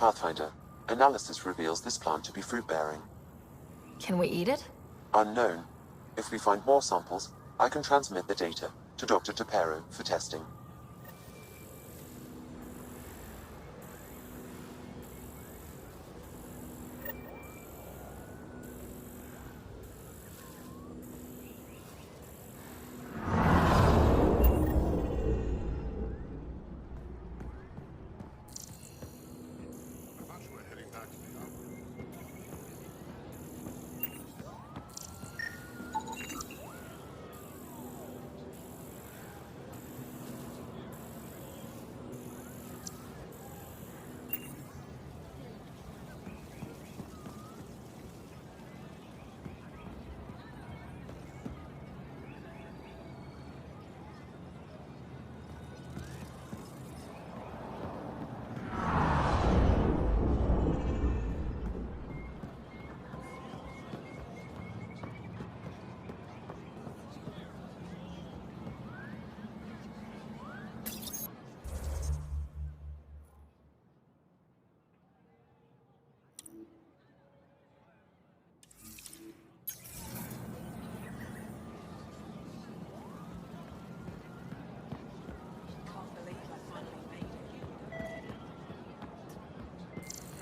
Pathfinder. Analysis reveals this plant to be fruit-bearing. Can we eat it? Unknown. If we find more samples, I can transmit the data to Dr. Tapero for testing.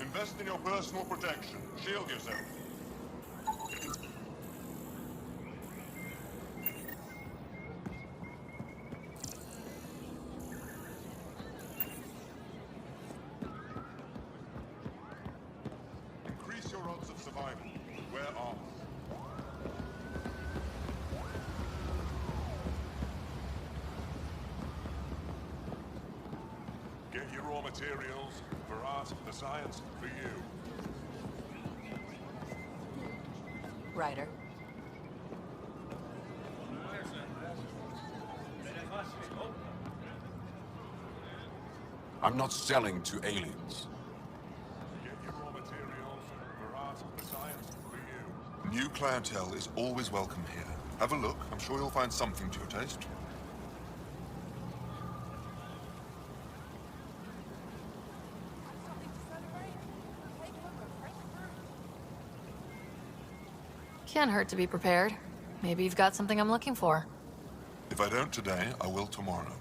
Invest in your personal protection. Shield yourself. Increase your odds of survival. Wear armor. Get your raw materials. For art, the science, for you. Ryder. I'm not selling to aliens. Get your raw materials. For art, the science, for you. New clientele is always welcome here. Have a look. I'm sure you'll find something to your taste. Can't hurt to be prepared. Maybe you've got something I'm looking for. If I don't today, I will tomorrow.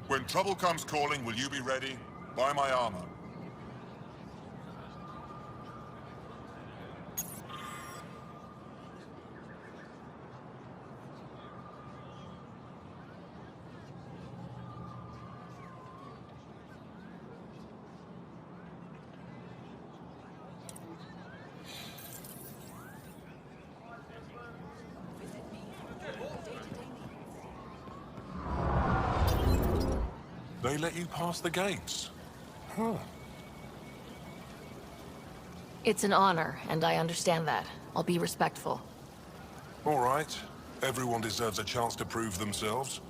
When trouble comes calling, will you be ready? Buy my armor. They let you pass the gates. Huh. It's an honor, and I understand that. I'll be respectful. All right. Everyone deserves a chance to prove themselves.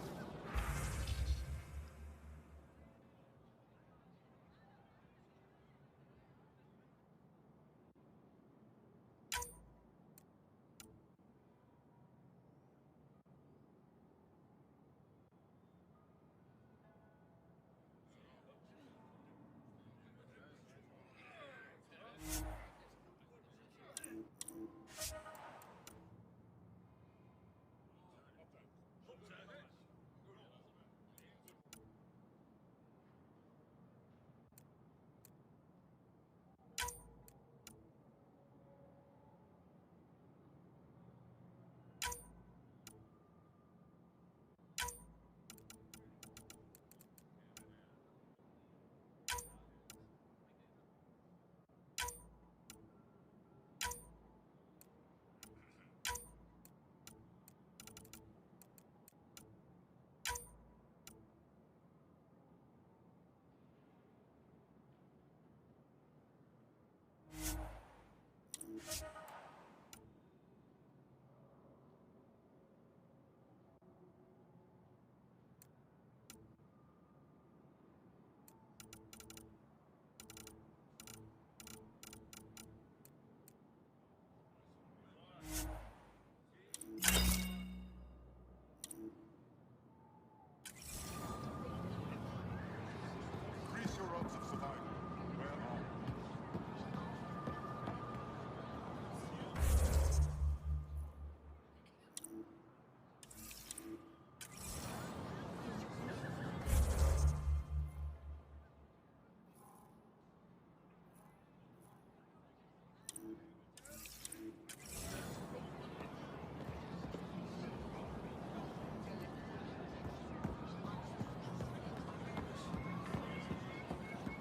Increase your odds of survival. Where are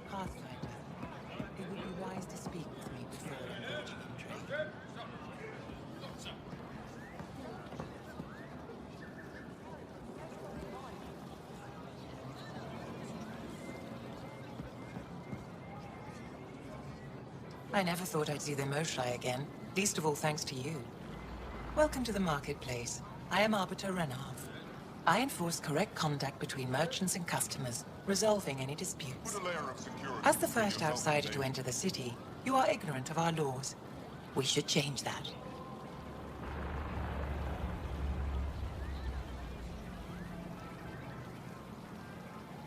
Pathfinder, it would be wise to speak with me before engaging in trade. I never thought I'd see the Moshlai again, least of all thanks to you. Welcome to the marketplace. I am Arbiter Renav. I enforce correct conduct between merchants and customers, resolving any disputes. Put a layer of security As the between first yourself outsider and to me. enter the city, you are ignorant of our laws. We should change that.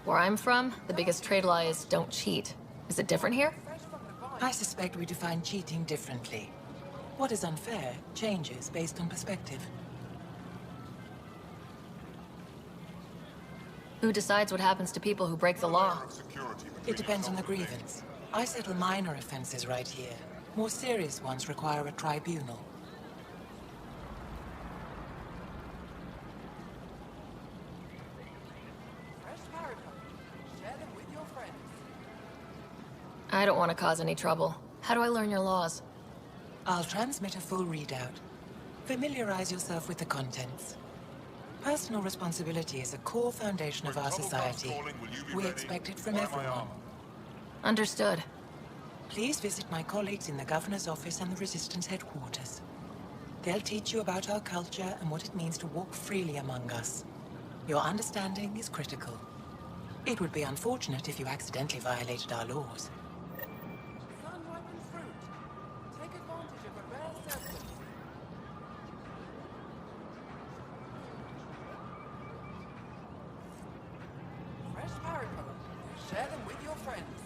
Where I'm from, the biggest trade law is don't cheat. Is it different here? I suspect we define cheating differently. What is unfair changes based on perspective. Who decides what happens to people who break the Put a law? layer of security between It depends on the yourself and me. grievance. I settle minor offenses right here. More serious ones require a tribunal. I don't want to cause any trouble. How do I learn your laws? I'll transmit a full readout. Familiarize yourself with the contents. Personal responsibility is a core foundation of When our trouble society. comes calling, will you be We ready? expect it from Buy my everyone. armor. Understood. Please visit my colleagues in the Governor's office and the Resistance headquarters. They'll teach you about our culture and what it means to walk freely among us. Your understanding is critical. It would be unfortunate if you accidentally violated our laws. Sun-ripened fruit. Take advantage of a rare surplus. Fresh paracol. Share them with your friends.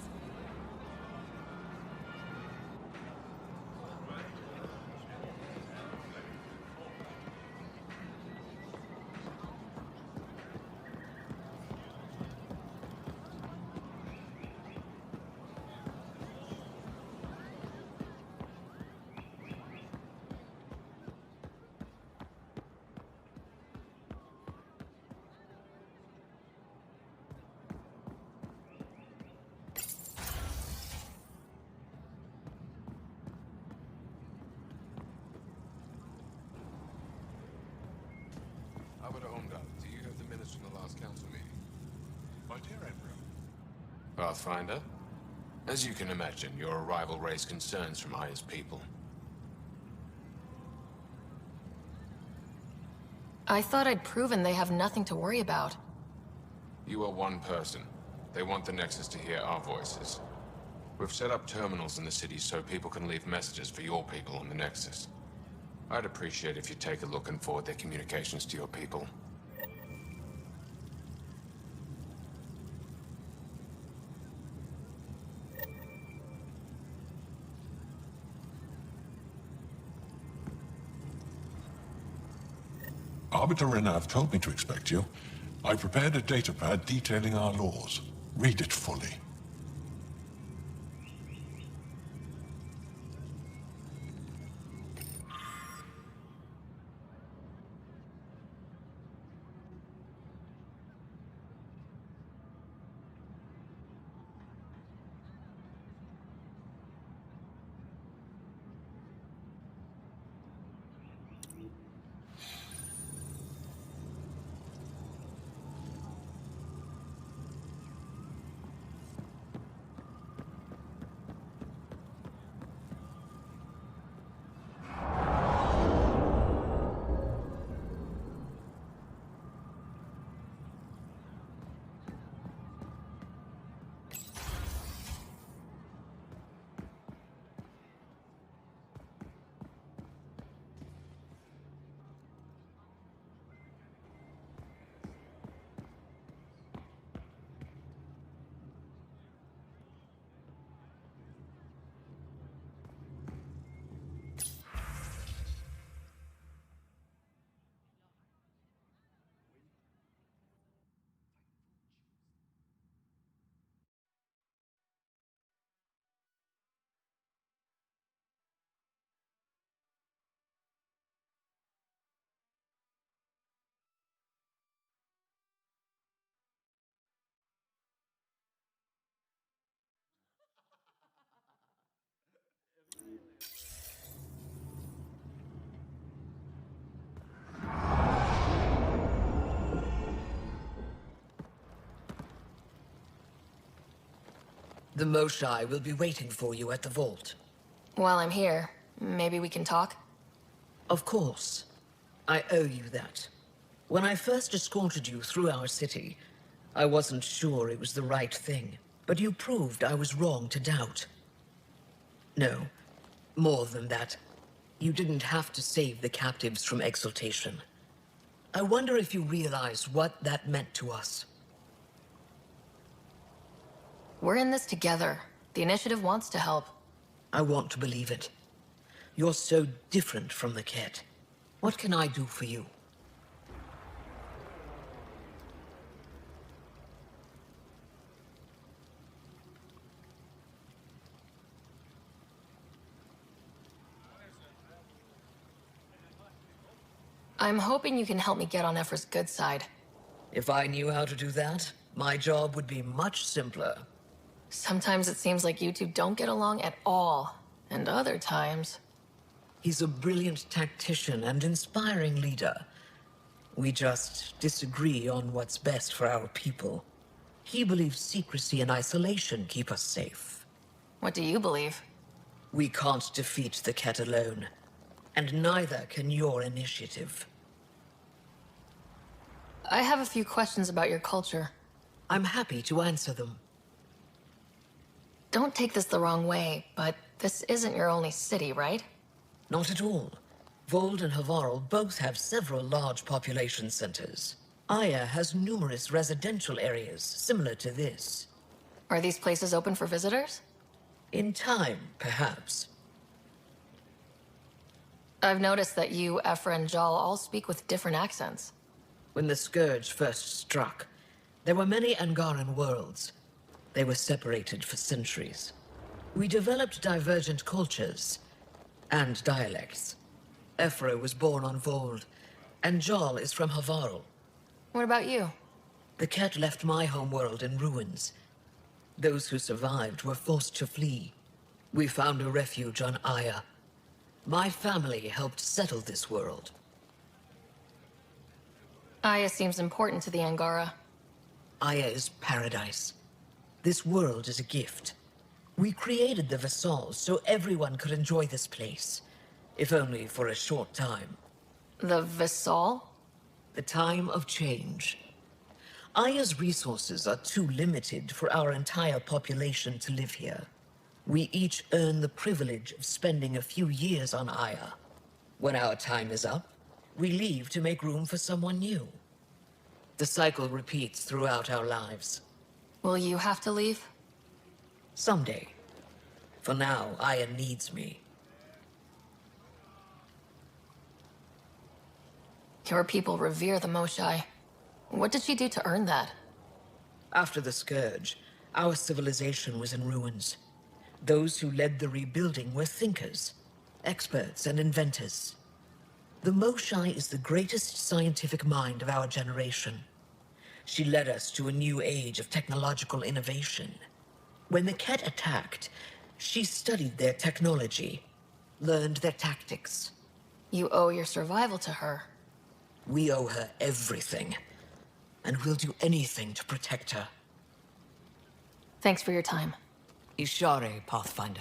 Albert Onda, do you have the minutes from the last council meeting? My dear Emperor, Pathfinder? As you can imagine, your arrival raised concerns from Aya's people. I thought I'd proven they have nothing to worry about. You are one person. They want the Nexus to hear our voices. We've set up terminals in the city so people can leave messages for your people on the Nexus. I'd appreciate if you take a look and forward their communications to your people. Arbiter Renav told me to expect you. I prepared a datapad detailing our laws. Read it fully. The Moshai will be waiting for you at the vault. While I'm here, maybe we can talk? Of course. I owe you that. When I first escorted you through our city, I wasn't sure it was the right thing, but you proved I was wrong to doubt. No, more than that. You didn't have to save the captives from exaltation. I wonder if you realize what that meant to us. We're in this together. The initiative wants to help. I want to believe it. You're so different from the Ket. What can I do for you? I'm hoping you can help me get on Ephra's good side. If I knew how to do that, my job would be much simpler. Sometimes it seems like you two don't get along at all, and other times... He's a brilliant tactician and inspiring leader. We just disagree on what's best for our people. He believes secrecy and isolation keep us safe. What do you believe? We can't defeat the Ket alone, and neither can your initiative. I have a few questions about your culture. I'm happy to answer them. Don't take this the wrong way, but this isn't your only city, right? Not at all. Vold and Havarl both have several large population centers. Aya has numerous residential areas similar to this. Are these places open for visitors? In time, perhaps. I've noticed that you, Ephra, and Jal all speak with different accents. When the Scourge first struck, there were many Angaran worlds. They were separated for centuries. We developed divergent cultures and dialects. Ephra was born on Vold, and Jal is from Havarl. What about you? The Ket left my homeworld in ruins. Those who survived were forced to flee. We found a refuge on Aya. My family helped settle this world. Aya seems important to the Angara. Aya is paradise. This world is a gift. We created the Vassals so everyone could enjoy this place, if only for a short time. The Vassal? The time of change. Aya's resources are too limited for our entire population to live here. We each earn the privilege of spending a few years on Aya. When our time is up, we leave to make room for someone new. The cycle repeats throughout our lives. Will you have to leave? Someday. For now, Aya needs me. Your people revere the Moshai. What did she do to earn that? After the Scourge, our civilization was in ruins. Those who led the rebuilding were thinkers, experts, and inventors. The Moshai is the greatest scientific mind of our generation. She led us to a new age of technological innovation. When the Ket attacked, she studied their technology, learned their tactics. You owe your survival to her. We owe her everything, and we'll do anything to protect her. Thanks for your time. Ishare, Pathfinder.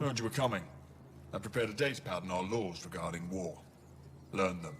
Heard you were coming. I prepared a datapad on our laws regarding war. Learn them.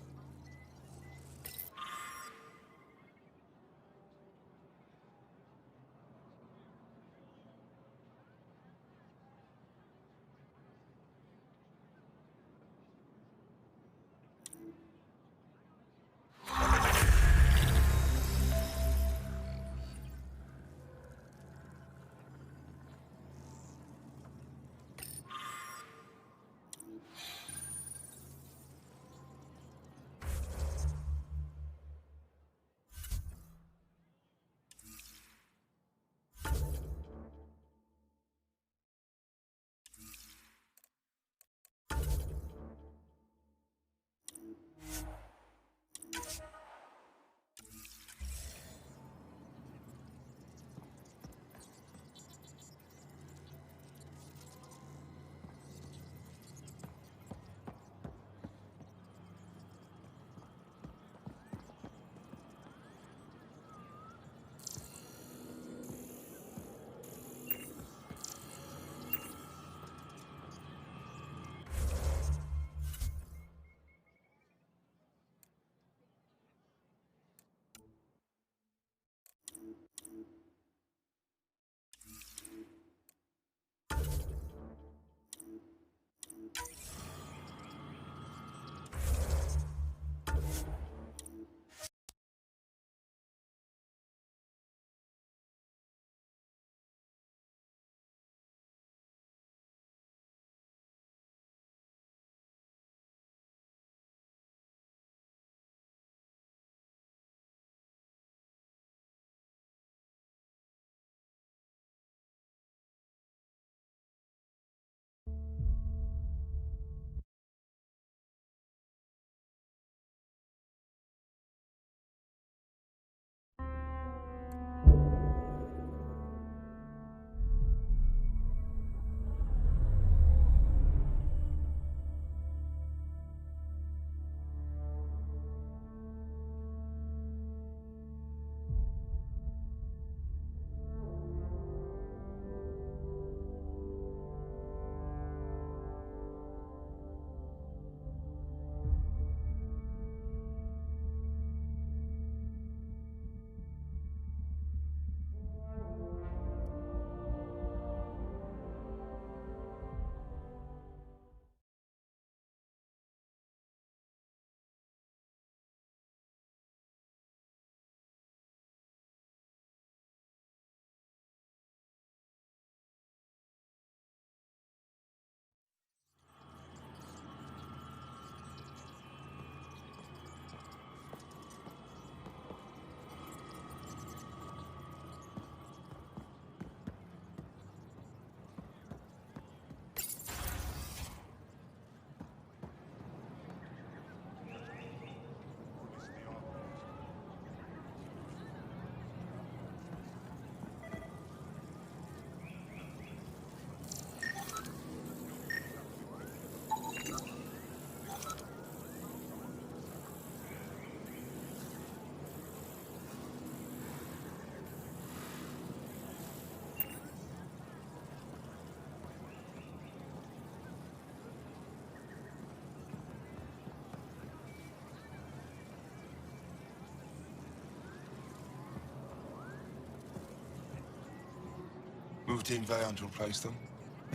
Moved in Vayon to replace them?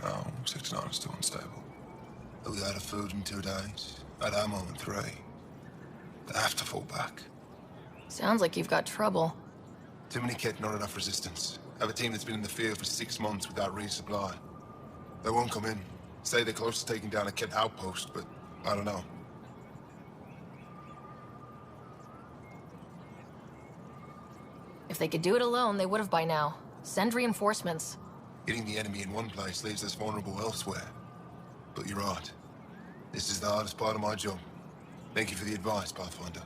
No, 69 is still unstable. They'll be out of food in 2 days. Out ammo in 3. They have to fall back. Sounds like you've got trouble. Too many kit, not enough resistance. Have a team that's been in the field for 6 months without resupply. They won't come in. Say they're close to taking down a kit outpost, but I don't know. If they could do it alone, they would have by now. Send reinforcements. Hitting the enemy in one place leaves us vulnerable elsewhere. But you're right. This is the hardest part of my job. Thank you for the advice, Pathfinder.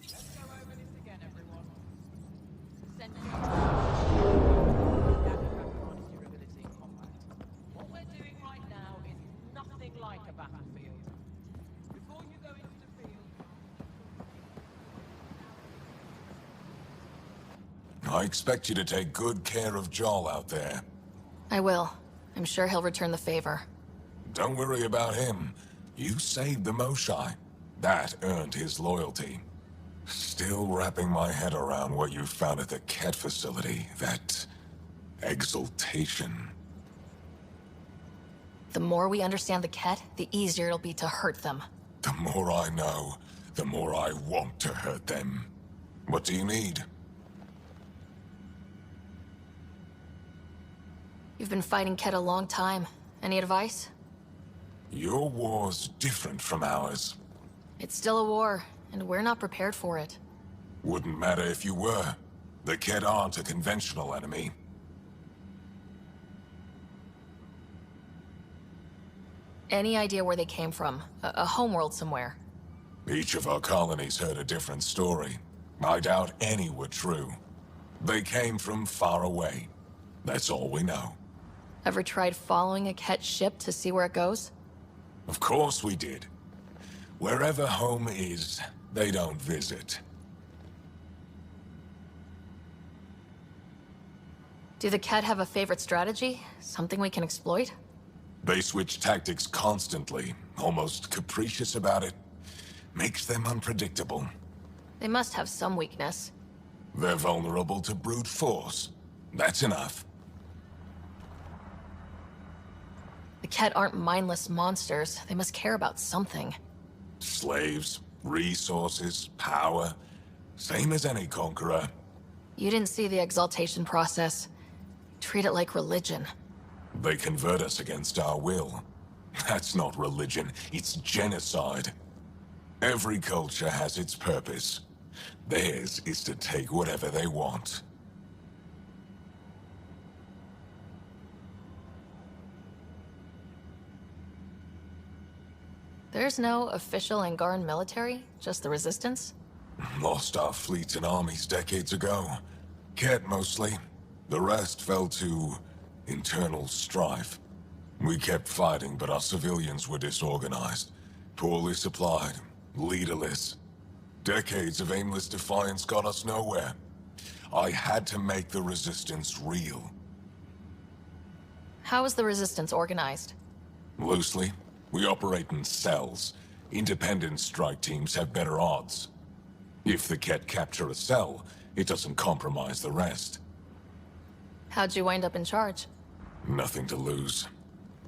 Let's go over this again, everyone. Sending durability in combat. What we're doing right now is nothing like a battlefield. Before you go into the field, I expect you to take good care of Jarl out there. I will. I'm sure he'll return the favor. Don't worry about him. You saved the Moshai. That earned his loyalty. Still wrapping my head around what you found at the Ket facility. That exaltation. The more we understand the Ket, the easier it'll be to hurt them. The more I know, the more I want to hurt them. What do you need? You've been fighting Ket a long time. Any advice? Your war's different from ours. It's still a war, and we're not prepared for it. Wouldn't matter if you were. The Ket aren't a conventional enemy. Any idea where they came from? A homeworld somewhere? Each of our colonies heard a different story. I doubt any were true. They came from far away. That's all we know. Ever tried following a Ket ship to see where it goes? Of course we did. Wherever home is, they don't visit. Do the Ket have a favorite strategy? Something we can exploit? They switch tactics constantly, almost capricious about it. Makes them unpredictable. They must have some weakness. They're vulnerable to brute force. That's enough. The Ket aren't mindless monsters. They must care about something. Slaves, resources, power. Same as any conqueror. You didn't see the exaltation process. Treat it like religion. They convert us against our will. That's not religion, it's genocide. Every culture has its purpose. Theirs is to take whatever they want. There's no official Angaran military? Just the Resistance? Lost our fleets and armies decades ago. Ket mostly. The rest fell to internal strife. We kept fighting, but our civilians were disorganized. Poorly supplied, leaderless. Decades of aimless defiance got us nowhere. I had to make the resistance real. How is the Resistance organized? Loosely, we operate in cells. Independent strike teams have better odds. If the Ket capture a cell, it doesn't compromise the rest. How'd you wind up in charge? Nothing to lose.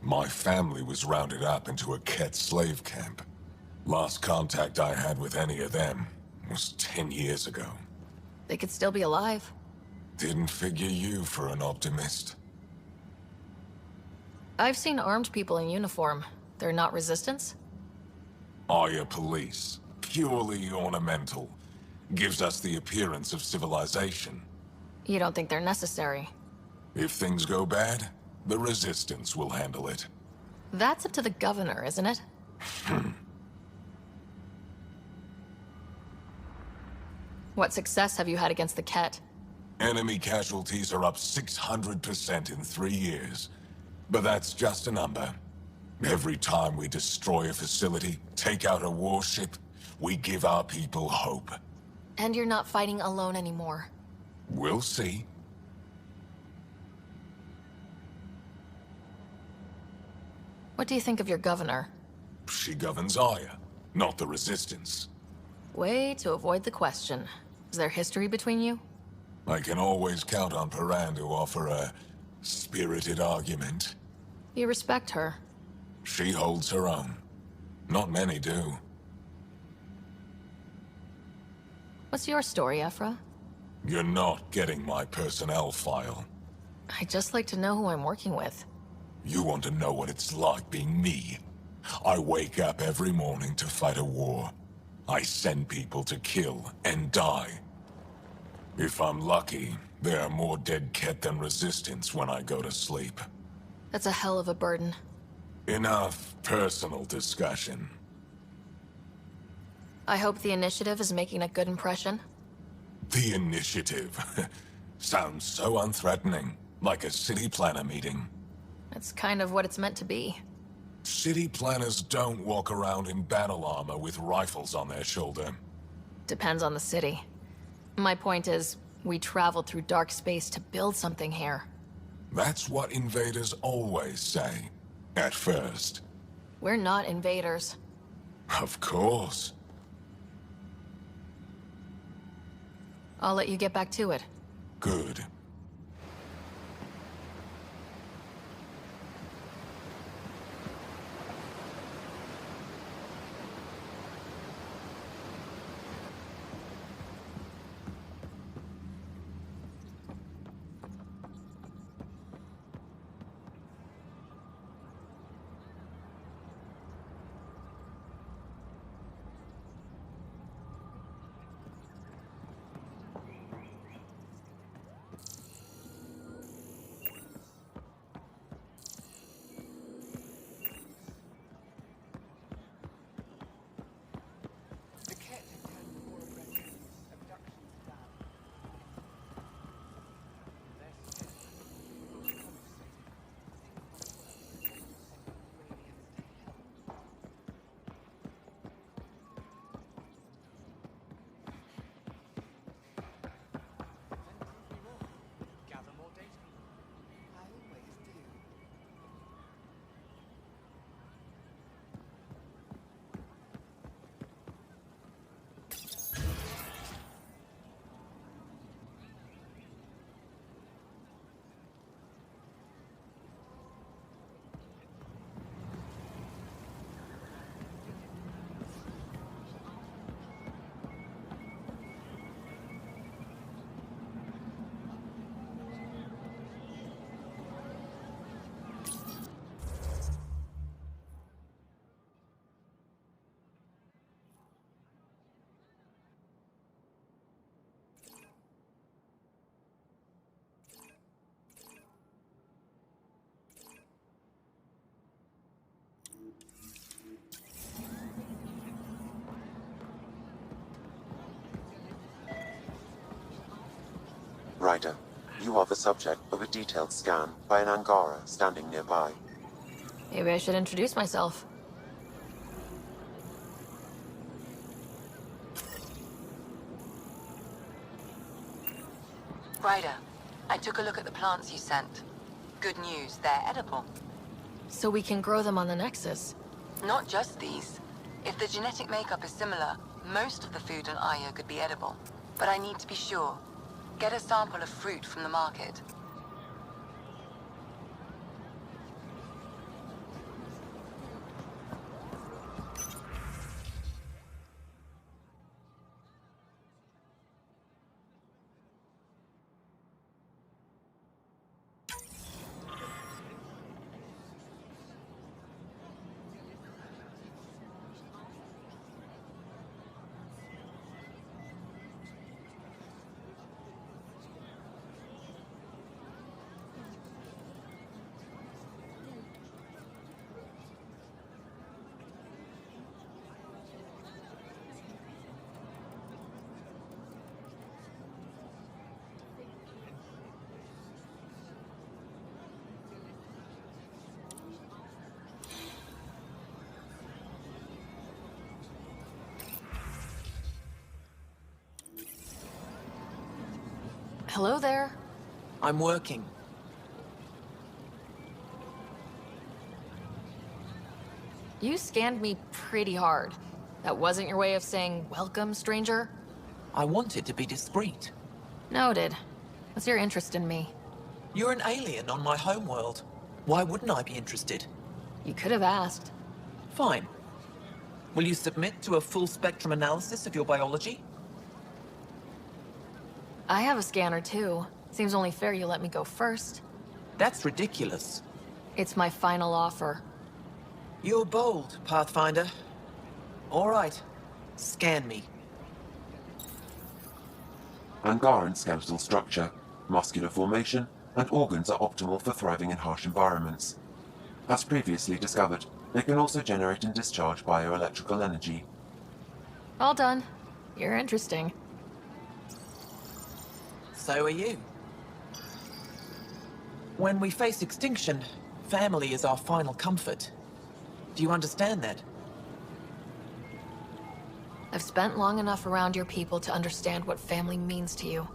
My family was rounded up into a Ket slave camp. Last contact I had with any of them was 10 years ago. They could still be alive. Didn't figure you for an optimist. I've seen armed people in uniform. They're not Resistance? Aya police. Purely ornamental. Gives us the appearance of civilization. You don't think they're necessary? If things go bad, the Resistance will handle it. That's up to the governor, isn't it? What success have you had against the Ket? Enemy casualties are up 600% in 3 years. But that's just a number. Every time we destroy a facility, take out a warship, we give our people hope. And you're not fighting alone anymore. We'll see. What do you think of your governor? She governs Aya, not the Resistance. Way to avoid the question. Is there history between you? I can always count on Paran to offer a spirited argument. You respect her. She holds her own. Not many do. What's your story, Ephra? You're not getting my personnel file. I'd just like to know who I'm working with. You want to know what it's like being me? I wake up every morning to fight a war. I send people to kill and die. If I'm lucky, there are more dead Ket than Resistance when I go to sleep. That's a hell of a burden. Enough personal discussion. I hope the initiative is making a good impression. The initiative. Sounds so unthreatening, like a city planner meeting. It's kind of what it's meant to be. City planners don't walk around in battle armor with rifles on their shoulder. Depends on the city. My point is, we traveled through dark space to build something here. That's what invaders always say. At first. We're not invaders. Of course. I'll let you get back to it. Good. Ryder, you are the subject of a detailed scan by an Angara standing nearby. Maybe I should introduce myself. Ryder, I took a look at the plants you sent. Good news, they're edible. So we can grow them on the Nexus. Not just these. If the genetic makeup is similar, most of the food on Io could be edible. But I need to be sure. Get a sample of fruit from the market. Hello there. I'm working. You scanned me pretty hard. That wasn't your way of saying, welcome, stranger? I wanted to be discreet. Noted. What's your interest in me? You're an alien on my homeworld. Why wouldn't I be interested? You could have asked. Fine. Will you submit to a full spectrum analysis of your biology? I have a scanner too. Seems only fair you let me go first. That's ridiculous. It's my final offer. You're bold, Pathfinder. All right. Scan me. Angaran skeletal structure, muscular formation, and organs are optimal for thriving in harsh environments. As previously discovered, they can also generate and discharge bioelectrical energy. All done. You're interesting. So are you. When we face extinction, family is our final comfort. Do you understand that? I've spent long enough around your people to understand what family means to you.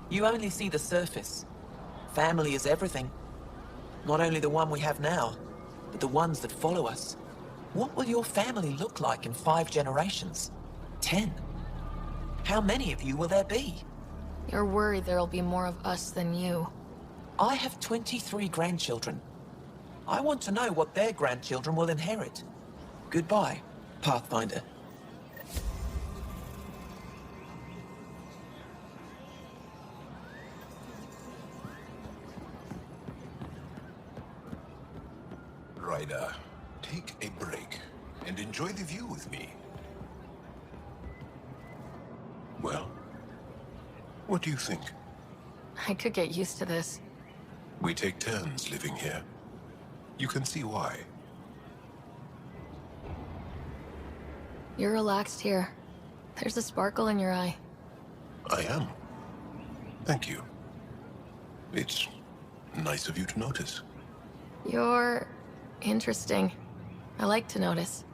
You only see the surface. Family is everything. Not only the one we have now, but the ones that follow us. What will your family look like in 5 generations? 10? How many of you will there be? You're worried there'll be more of us than you. I have 23 grandchildren. I want to know what their grandchildren will inherit. Goodbye, Pathfinder. Ryder, take a break and enjoy the view with me. Well, what do you think? I could get used to this. We take turns living here. You can see why. You're relaxed here. There's a sparkle in your eye. I am. Thank you. It's nice of you to notice. You're interesting. I like to notice.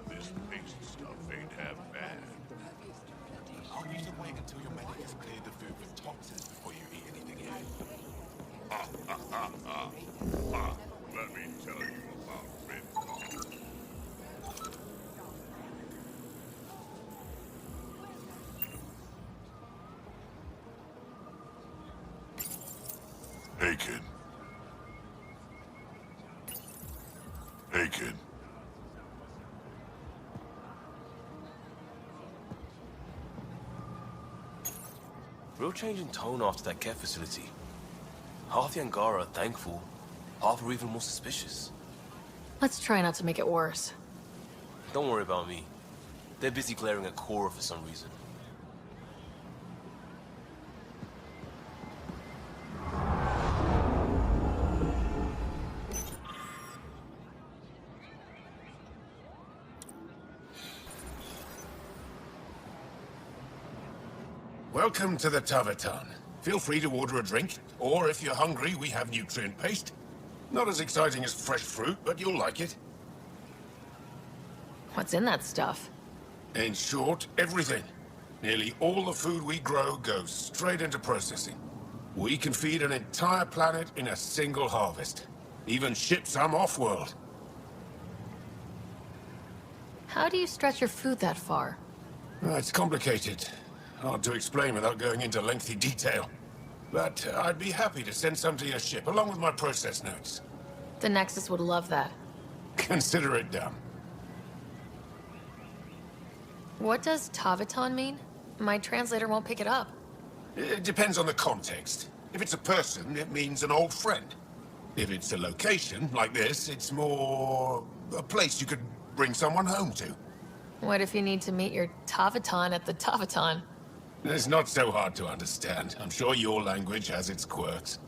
This paste stuff ain't half bad. You should wait until your medic has cleared the food with toxins before you eat anything here. Let me tell you about red coffee. Hey, kid. Hey, kid. real change in tone after that care facility. Half the Angara are thankful, half are even more suspicious. Let's try not to make it worse. Don't worry about me. They're busy glaring at Cora for some reason. Welcome to the Tavatan. Feel free to order a drink, or if you're hungry, we have nutrient paste. Not as exciting as fresh fruit, but you'll like it. What's in that stuff? In short, everything. Nearly all the food we grow goes straight into processing. We can feed an entire planet in a single harvest. Even ship some off-world. How do you stretch your food that far? It's complicated. Hard to explain without going into lengthy detail. But I'd be happy to send some to your ship, along with my process notes. The Nexus would love that. Consider it done. What does Tavatan mean? My translator won't pick it up. It depends on the context. If it's a person, it means an old friend. If it's a location, like this, it's more a place you could bring someone home to. What if you need to meet your Tavatan at the Tavatan? It's not so hard to understand. I'm sure your language has its quirks.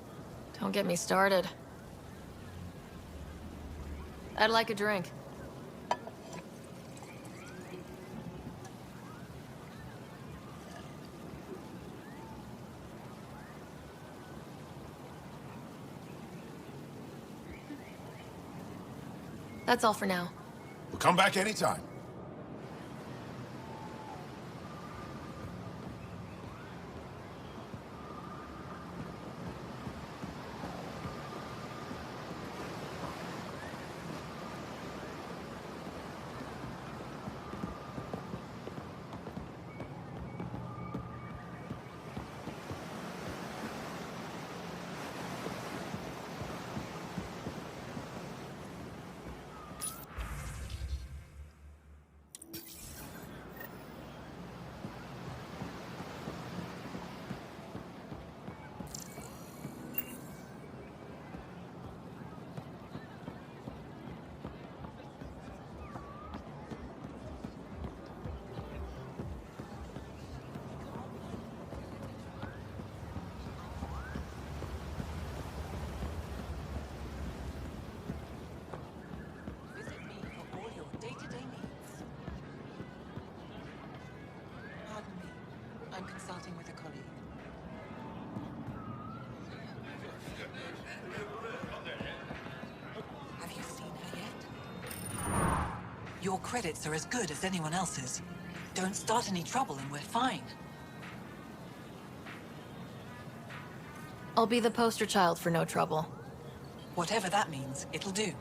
Don't get me started. I'd like a drink. That's all for now. We'll come back anytime. Visit me for all your day-to-day needs. Pardon me. I'm consulting with a colleague. Have you seen her yet? Your credits are as good as anyone else's. Don't start any trouble and we're fine. I'll be the poster child for no trouble. Whatever that means, it'll do.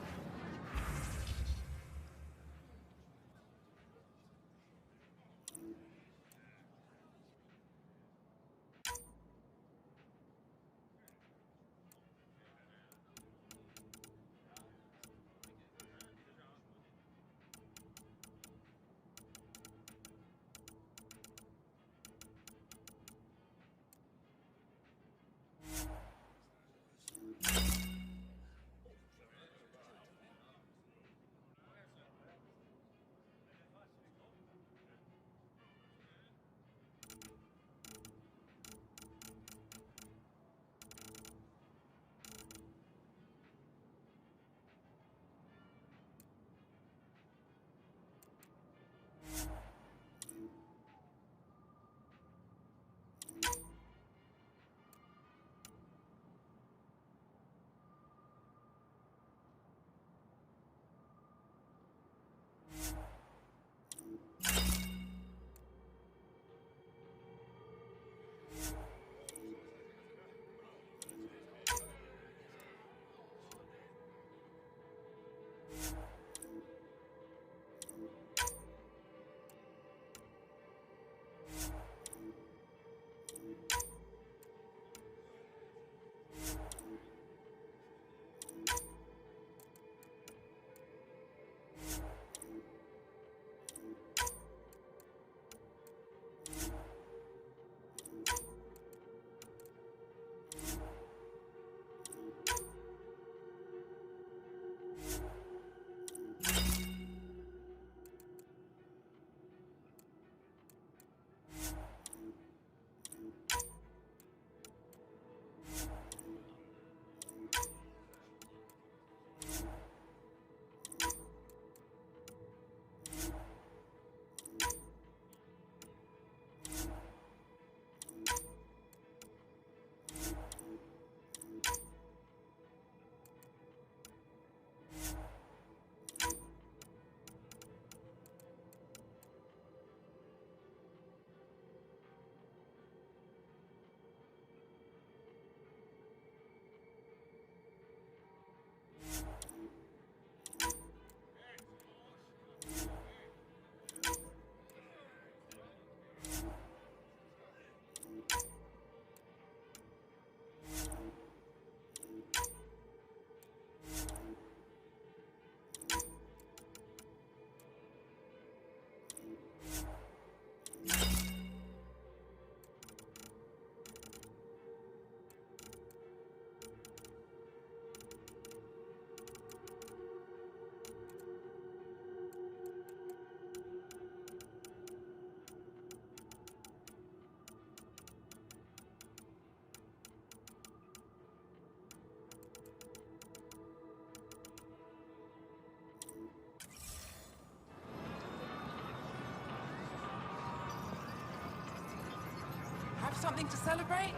something to celebrate?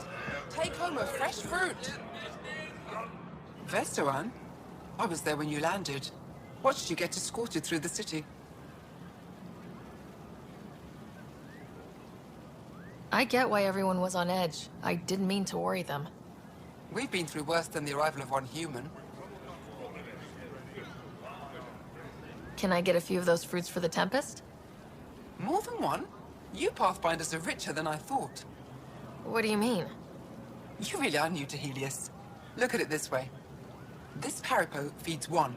Take home a fresh fruit. Vestoran? I was there when you landed. Watched you get escorted through the city. I get why everyone was on edge. I didn't mean to worry them. We've been through worse than the arrival of one human. Can I get a few of those fruits for the Tempest? More than one? You Pathfinders are richer than I thought. What do you mean? You really are new to Helios. Look at it this way. This Paripo feeds 1.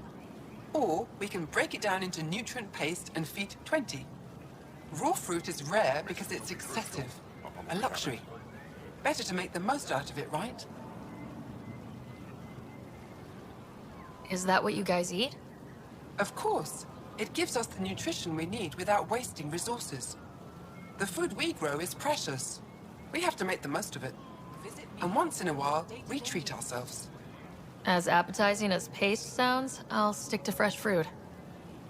Or we can break it down into nutrient paste and feed 20. Raw fruit is rare because it's excessive. A luxury. Better to make the most out of it, right? Is that what you guys eat? Of course. It gives us the nutrition we need without wasting resources. The food we grow is precious. We have to make the most of it. And once in a while, we treat ourselves. As appetizing as paste sounds, I'll stick to fresh fruit.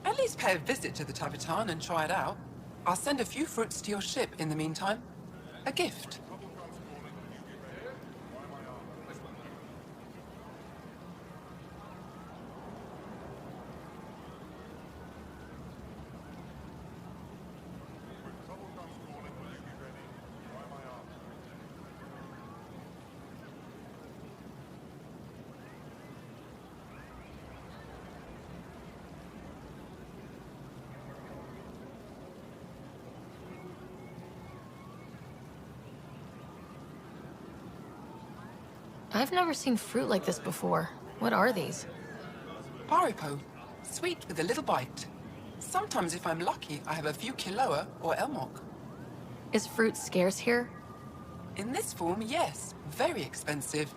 At least pay a visit to the Tavitan and try it out. I'll send a few fruits to your ship in the meantime. A gift. I've never seen fruit like this before. What are these? Paripo. Sweet with a little bite. Sometimes if I'm lucky, I have a few Kiloa or Elmok. Is fruit scarce here? In this form, yes. Very expensive.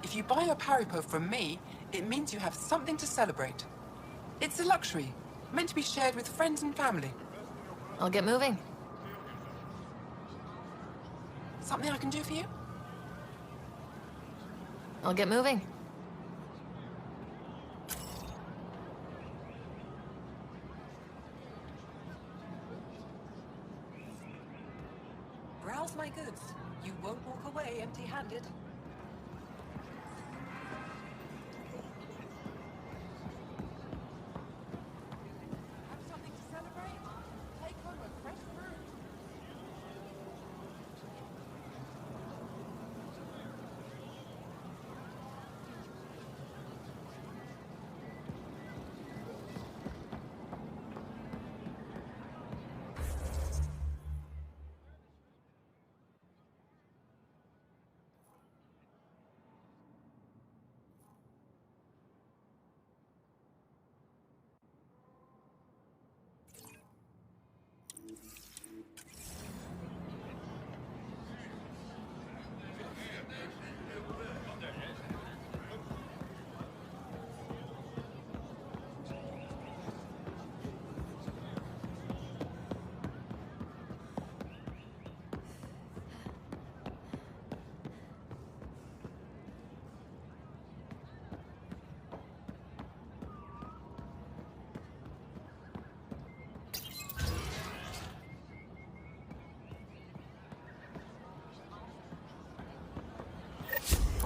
If you buy a Paripo from me, it means you have something to celebrate. It's a luxury, meant to be shared with friends and family. I'll get moving. Something I can do for you? I'll get moving. Browse my goods. You won't walk away empty-handed. Have something to celebrate? Take home a fresh fruit.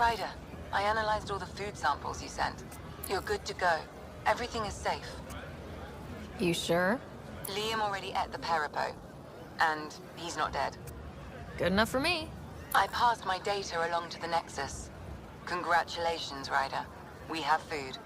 Ryder, I analyzed all the food samples you sent. You're good to go. Everything is safe. You sure? Liam already ate the Paripo. And he's not dead. Good enough for me. I passed my data along to the Nexus. Congratulations, Ryder. We have food.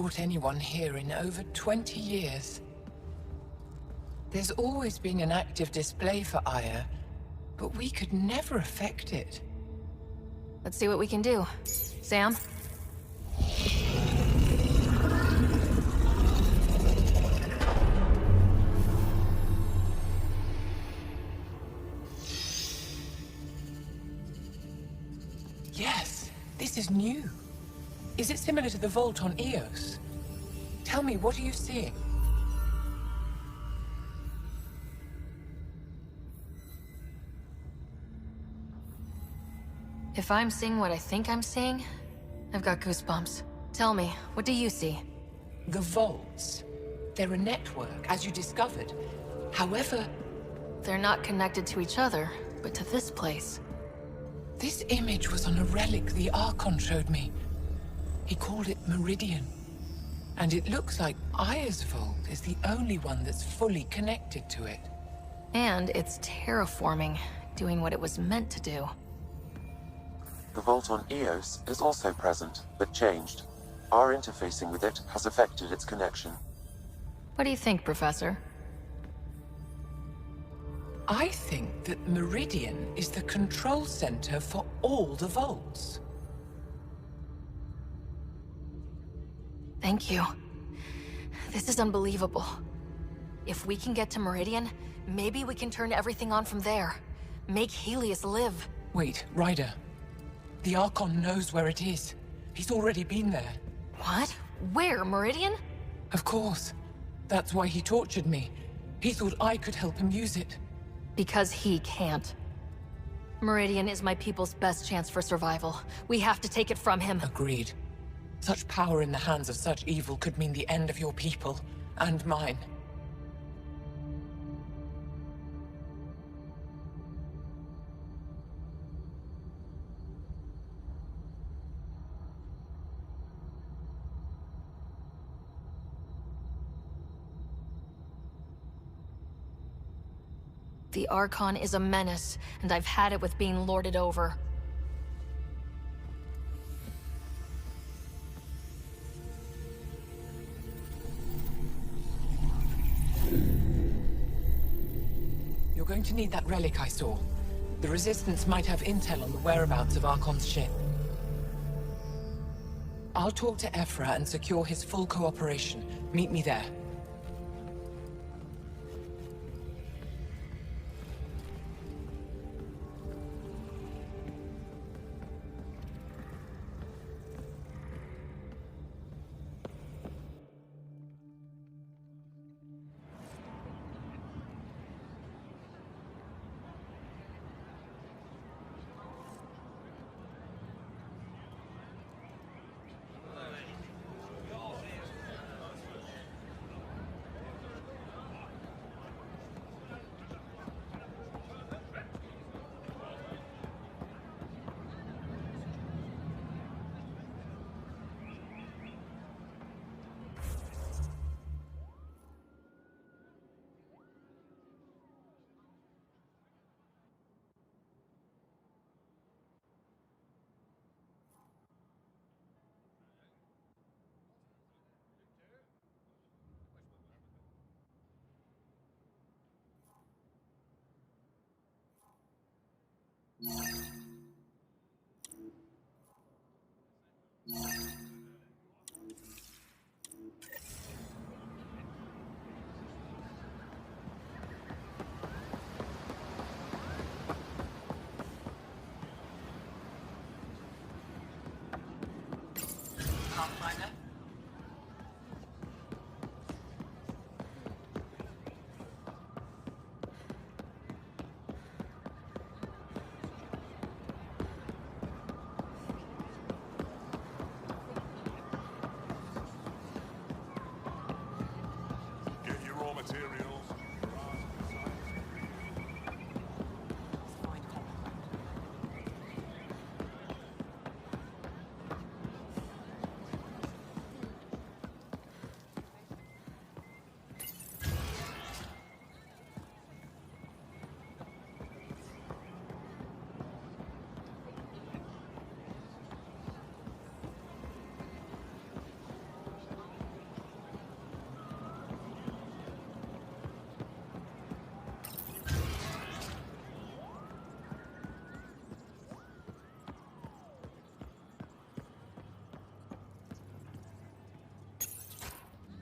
brought anyone here in over 20 years. There's always been an active display for Aya, but we could never affect it. Let's see what we can do. Sam? Yes, this is new. Is it similar to the vault on Eos? Tell me, what are you seeing? If I'm seeing what I think I'm seeing, I've got goosebumps. Tell me, what do you see? The vaults. They're a network, as you discovered. However... They're not connected to each other, but to this place. This image was on a relic the Archon showed me. He called it Meridian. And it looks like Aya's vault is the only one that's fully connected to it. And it's terraforming, doing what it was meant to do. The vault on Eos is also present, but changed. Our interfacing with it has affected its connection. What do you think, Professor? I think that Meridian is the control center for all the vaults. Thank you. This is unbelievable. If we can get to Meridian, maybe we can turn everything on from there. Make Helios live. Wait, Ryder. The Archon knows where it is. He's already been there. What? Where? Meridian? Of course. That's why he tortured me. He thought I could help him use it. Because he can't. Meridian is my people's best chance for survival. We have to take it from him. Agreed. Such power in the hands of such evil could mean the end of your people, and mine. The Archon is a menace, and I've had it with being lorded over. You're going to need that relic I saw. The Resistance might have intel on the whereabouts of Archon's ship. I'll talk to Ephra and secure his full cooperation. Meet me there.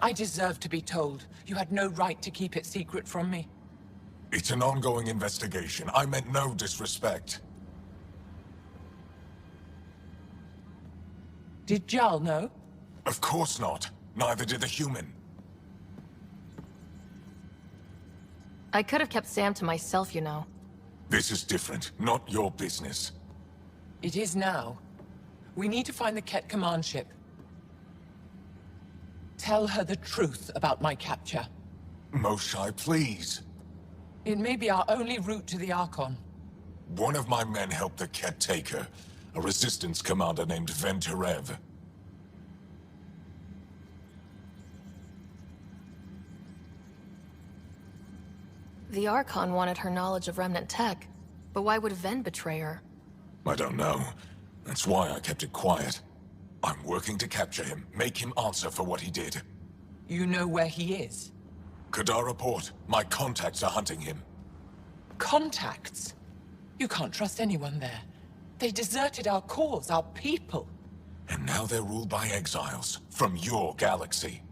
I deserve to be told. You had no right to keep it secret from me. It's an ongoing investigation. I meant no disrespect. Did Jarl know? Of course not. Neither did the human. I could have kept Sam to myself, you know. This is different. Not your business. It is now. We need to find the Ket command ship. Tell her the truth about my capture. Moshai, please. It may be our only route to the Archon. One of my men helped the Ket take her. A resistance commander named Venturev. The Archon wanted her knowledge of Remnant tech, but why would Ven betray her? I don't know. That's why I kept it quiet. I'm working to capture him, make him answer for what he did. You know where he is? Kadara Port. My contacts are hunting him. Contacts? You can't trust anyone there. They deserted our cause, our people. And now they're ruled by exiles from your galaxy.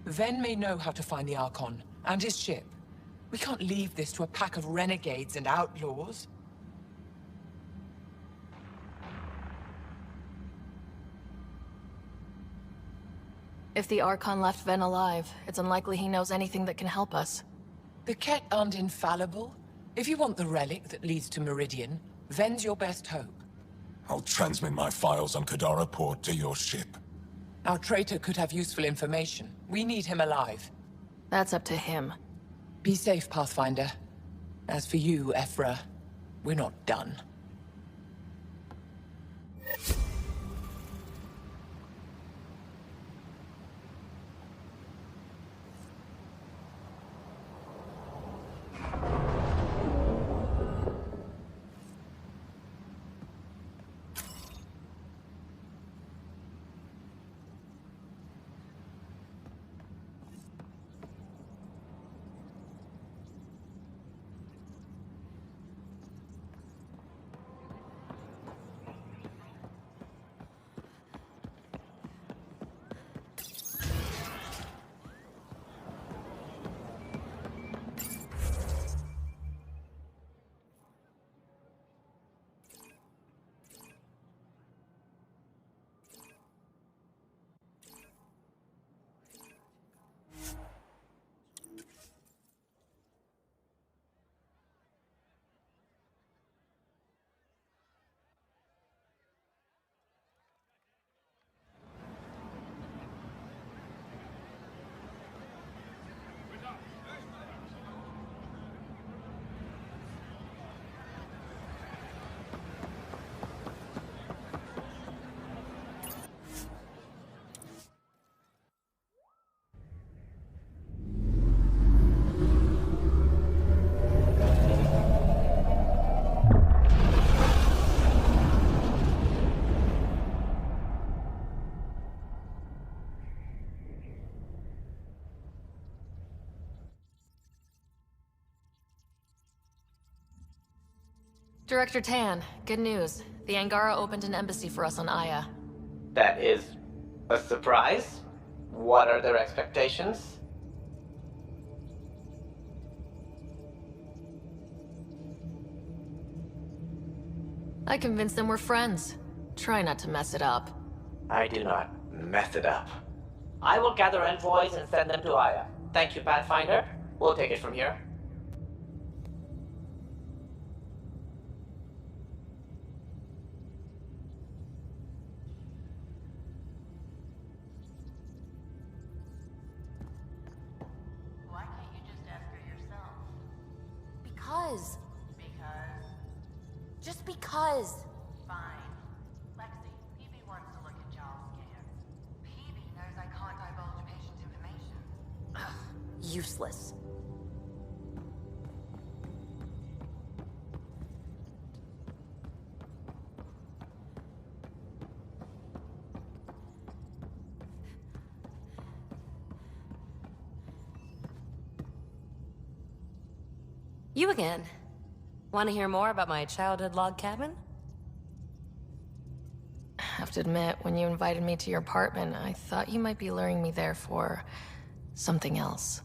Ven may know how to find the Archon and his ship. We can't leave this to a pack of renegades and outlaws. If the Archon left Ven alive, it's unlikely he knows anything that can help us. The Ket aren't infallible. If you want the relic that leads to Meridian, Ven's your best hope. I'll transmit my files on Kadara Port to your ship. Our traitor could have useful information. We need him alive. That's up to him. Be safe, Pathfinder. As for you, Ephra, we're not done. Director Tan, good news. The Angara opened an embassy for us on Aya. That is a surprise? What are their expectations? I convinced them we're friends. Try not to mess it up. I do not mess it up. I will gather envoys and send them to Aya. Thank you, Pathfinder. We'll take it from here. Just because. Fine. Lexi, Peavy wants to look at Jarl's scans. Peavy knows I can't divulge patient information. Useless. You again. Want to hear more about my childhood log cabin? Have to must admit, when you invited me to your apartment, I thought you might be luring me there for something else.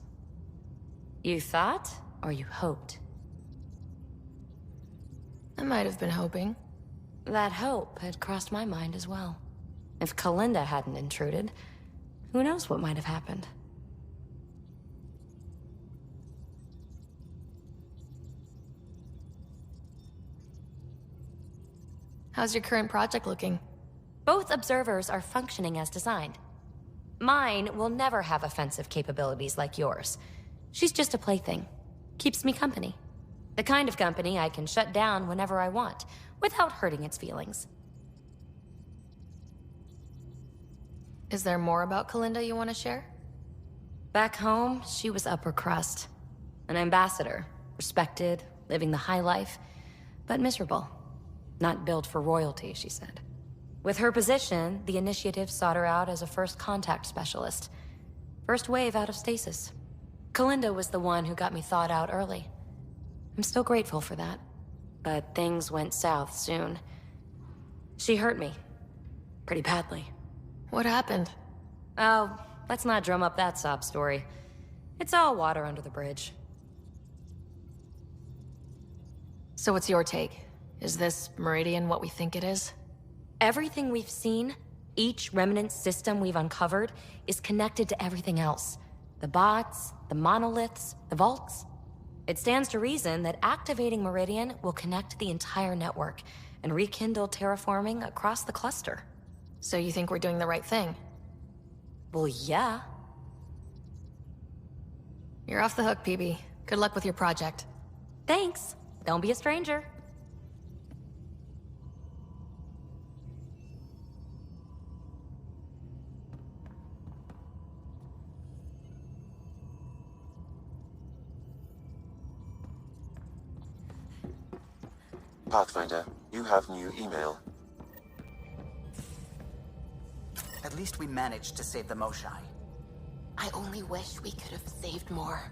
You thought, or you hoped? I might have been hoping. That hope had crossed my mind as well. If Kalinda hadn't intruded, who knows what might have happened? How's your current project looking? Both observers are functioning as designed. Mine will never have offensive capabilities like yours. She's just a plaything. Keeps me company. The kind of company I can shut down whenever I want, without hurting its feelings. Is there more about Kalinda you want to share? Back home, she was upper crust. An ambassador, respected, living the high life, but miserable. Not built for royalty, she said. With her position, the initiative sought her out as a first contact specialist. First wave out of stasis. Kalinda was the one who got me thawed out early. I'm still grateful for that. But things went south soon. She hurt me. Pretty badly. What happened? Oh, let's not drum up that sob story. It's all water under the bridge. So what's your take? Is this Meridian what we think it is? Everything we've seen, each remnant system we've uncovered, is connected to everything else. The bots, the monoliths, the vaults. It stands to reason that activating Meridian will connect the entire network and rekindle terraforming across the cluster. So you think we're doing the right thing? Well, yeah. You're off the hook, PB. Good luck with your project. Thanks. Don't be a stranger. Pathfinder, you have new email. At least we managed to save the Moshai. I only wish we could have saved more.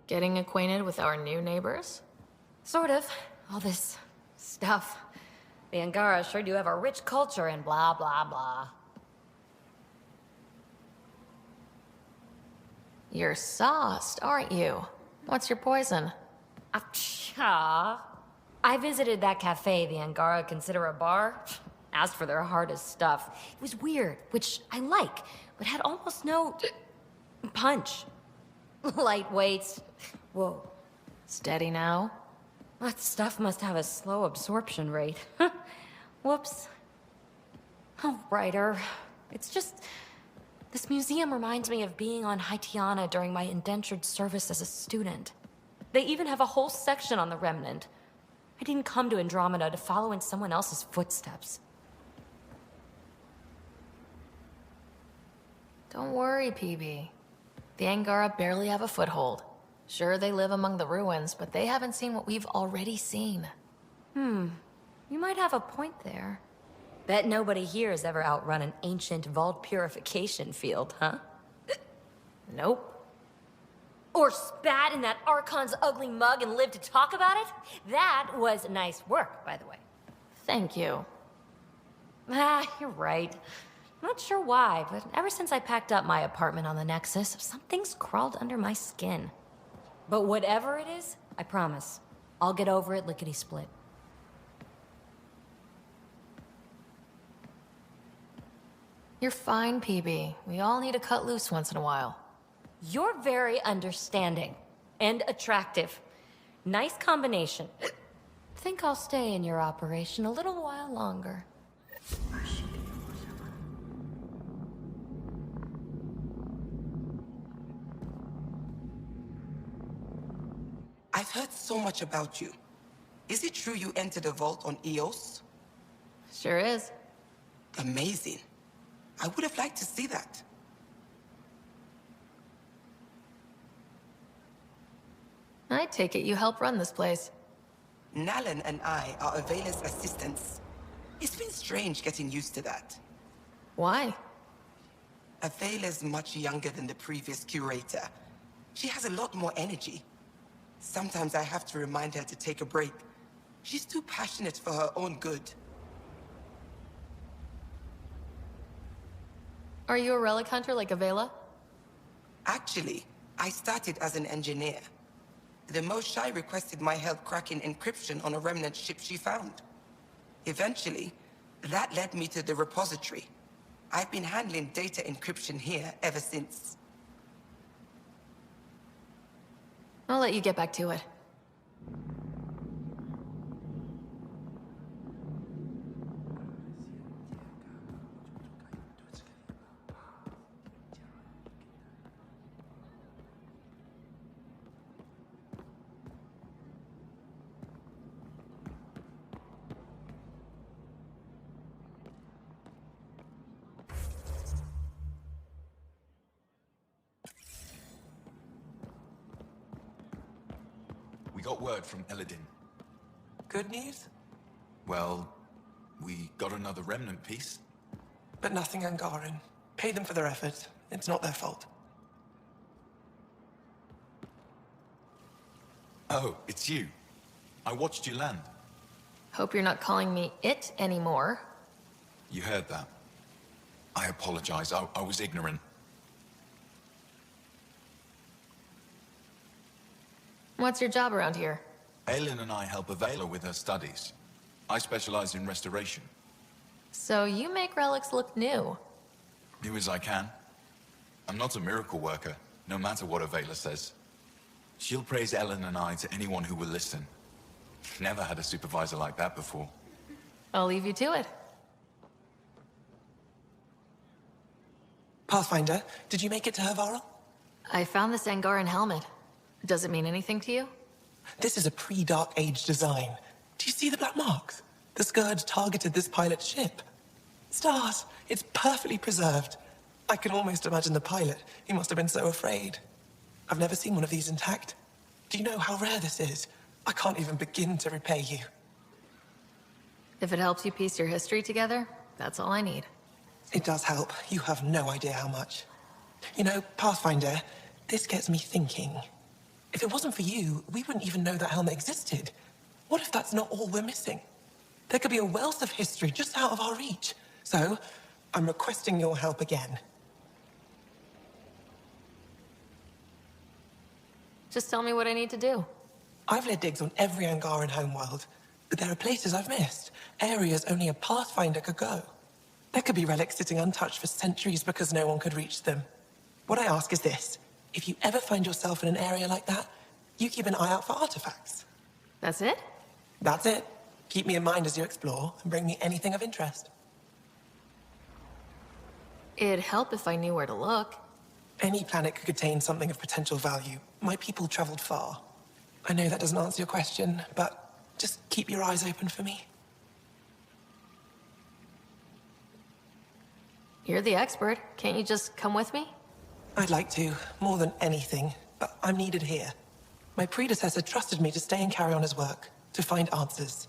Getting acquainted with our new neighbors? Sort of. All this stuff. The Angara sure do have a rich culture and blah, blah, blah. You're sauced, aren't you? What's your poison? I visited that cafe the Angara consider a bar. Asked for their hardest stuff. It was weird, which I like, but had almost no punch. Lightweight. Whoa. Steady now? That stuff must have a slow absorption rate. Whoops. Oh, writer. It's just... This museum reminds me of being on Haitiana during my indentured service as a student. They even have a whole section on the Remnant. I didn't come to Andromeda to follow in someone else's footsteps. Don't worry, PB. The Angara barely have a foothold. Sure, they live among the ruins, but they haven't seen what we've already seen. You might have a point there. Bet nobody here has ever outrun an ancient vault purification field, huh? Nope. Or spat in that Archon's ugly mug and lived to talk about it? That was nice work, by the way. Thank you. You're right. Not sure why, but ever since I packed up my apartment on the Nexus, something's crawled under my skin. But whatever it is, I promise, I'll get over it lickety-split. You're fine, PB. We all need to cut loose once in a while. You're very understanding and attractive. Nice combination. Think I'll stay in your operation a little while longer. I've heard so much about you. Is it true you entered a vault on Eos? Sure is. Amazing. I would have liked to see that. I take it you help run this place. Nalan and I are Avela's assistants. It's been strange getting used to that. Why? Avela's much younger than the previous curator. She has a lot more energy. Sometimes I have to remind her to take a break. She's too passionate for her own good. Are you a relic hunter like Avela? Actually, I started as an engineer. The Moshai requested my help cracking encryption on a remnant ship she found. Eventually, that led me to the repository. I've been handling data encryption here ever since. I'll let you get back to it. We got word from Eladin. Good news? Well, we got another remnant piece. But nothing Angaran. Pay them for their effort. It's not their fault. Oh, it's you. I watched you land. Hope you're not calling me it anymore. You heard that. I apologize. I was ignorant. What's your job around here? Aelin and I help Avela with her studies. I specialize in restoration. So you make relics look new. New as I can. I'm not a miracle worker, no matter what Avela says. She'll praise Ellen and I to anyone who will listen. Never had a supervisor like that before. I'll leave you to it. Pathfinder, did you make it to Havarl? I found this Angaran helmet. Does it mean anything to you? This is a pre-Dark Age design. Do you see the black marks? The Scourge targeted this pilot's ship. Stars, it's perfectly preserved. I can almost imagine the pilot. He must have been so afraid. I've never seen one of these intact. Do you know how rare this is? I can't even begin to repay you. If it helps you piece your history together, that's all I need. It does help. You have no idea how much. You know, Pathfinder, this gets me thinking. If it wasn't for you, we wouldn't even know that helmet existed. What if that's not all we're missing? There could be a wealth of history just out of our reach. So, I'm requesting your help again. Just tell me what I need to do. I've led digs on every Angaran homeworld, but there are places I've missed, areas only a Pathfinder could go. There could be relics sitting untouched for centuries because no one could reach them. What I ask is this: if you ever find yourself in an area like that, you keep an eye out for artifacts. That's it? That's it. Keep me in mind as you explore, and bring me anything of interest. It'd help if I knew where to look. Any planet could contain something of potential value. My people traveled far. I know that doesn't answer your question, but just keep your eyes open for me. You're the expert. Can't you just come with me? I'd like to, more than anything, but I'm needed here. My predecessor trusted me to stay and carry on his work, to find answers.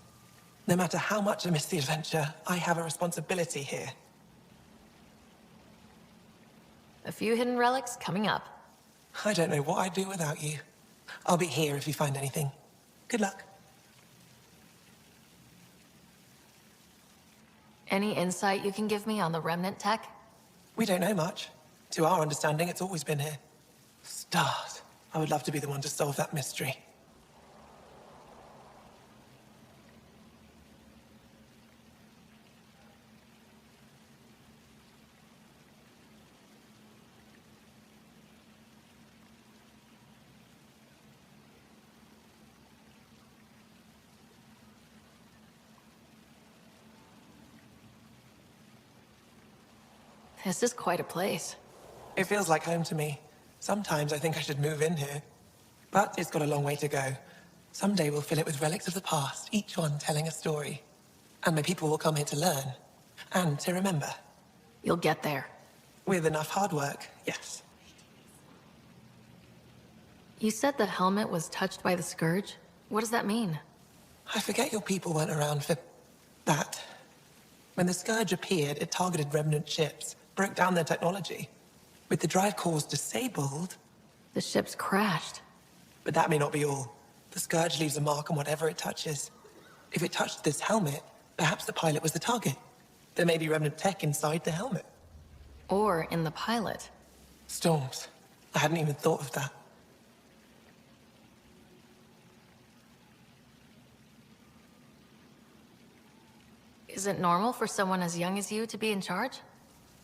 No matter how much I miss the adventure, I have a responsibility here. A few hidden relics coming up. I don't know what I'd do without you. I'll be here if you find anything. Good luck. Any insight you can give me on the remnant tech? We don't know much. To our understanding, it's always been here. Stars. I would love to be the one to solve that mystery. This is quite a place. It feels like home to me. Sometimes I think I should move in here. But it's got a long way to go. Someday we'll fill it with relics of the past, each one telling a story. And my people will come here to learn. And to remember. You'll get there. With enough hard work, yes. You said the helmet was touched by the Scourge? What does that mean? I forget your people weren't around for that. When the Scourge appeared, it targeted remnant ships, broke down their technology. With the drive cores disabled... The ships crashed. But that may not be all. The Scourge leaves a mark on whatever it touches. If it touched this helmet, perhaps the pilot was the target. There may be remnant tech inside the helmet. Or in the pilot. Storms. I hadn't even thought of that. Is it normal for someone as young as you to be in charge?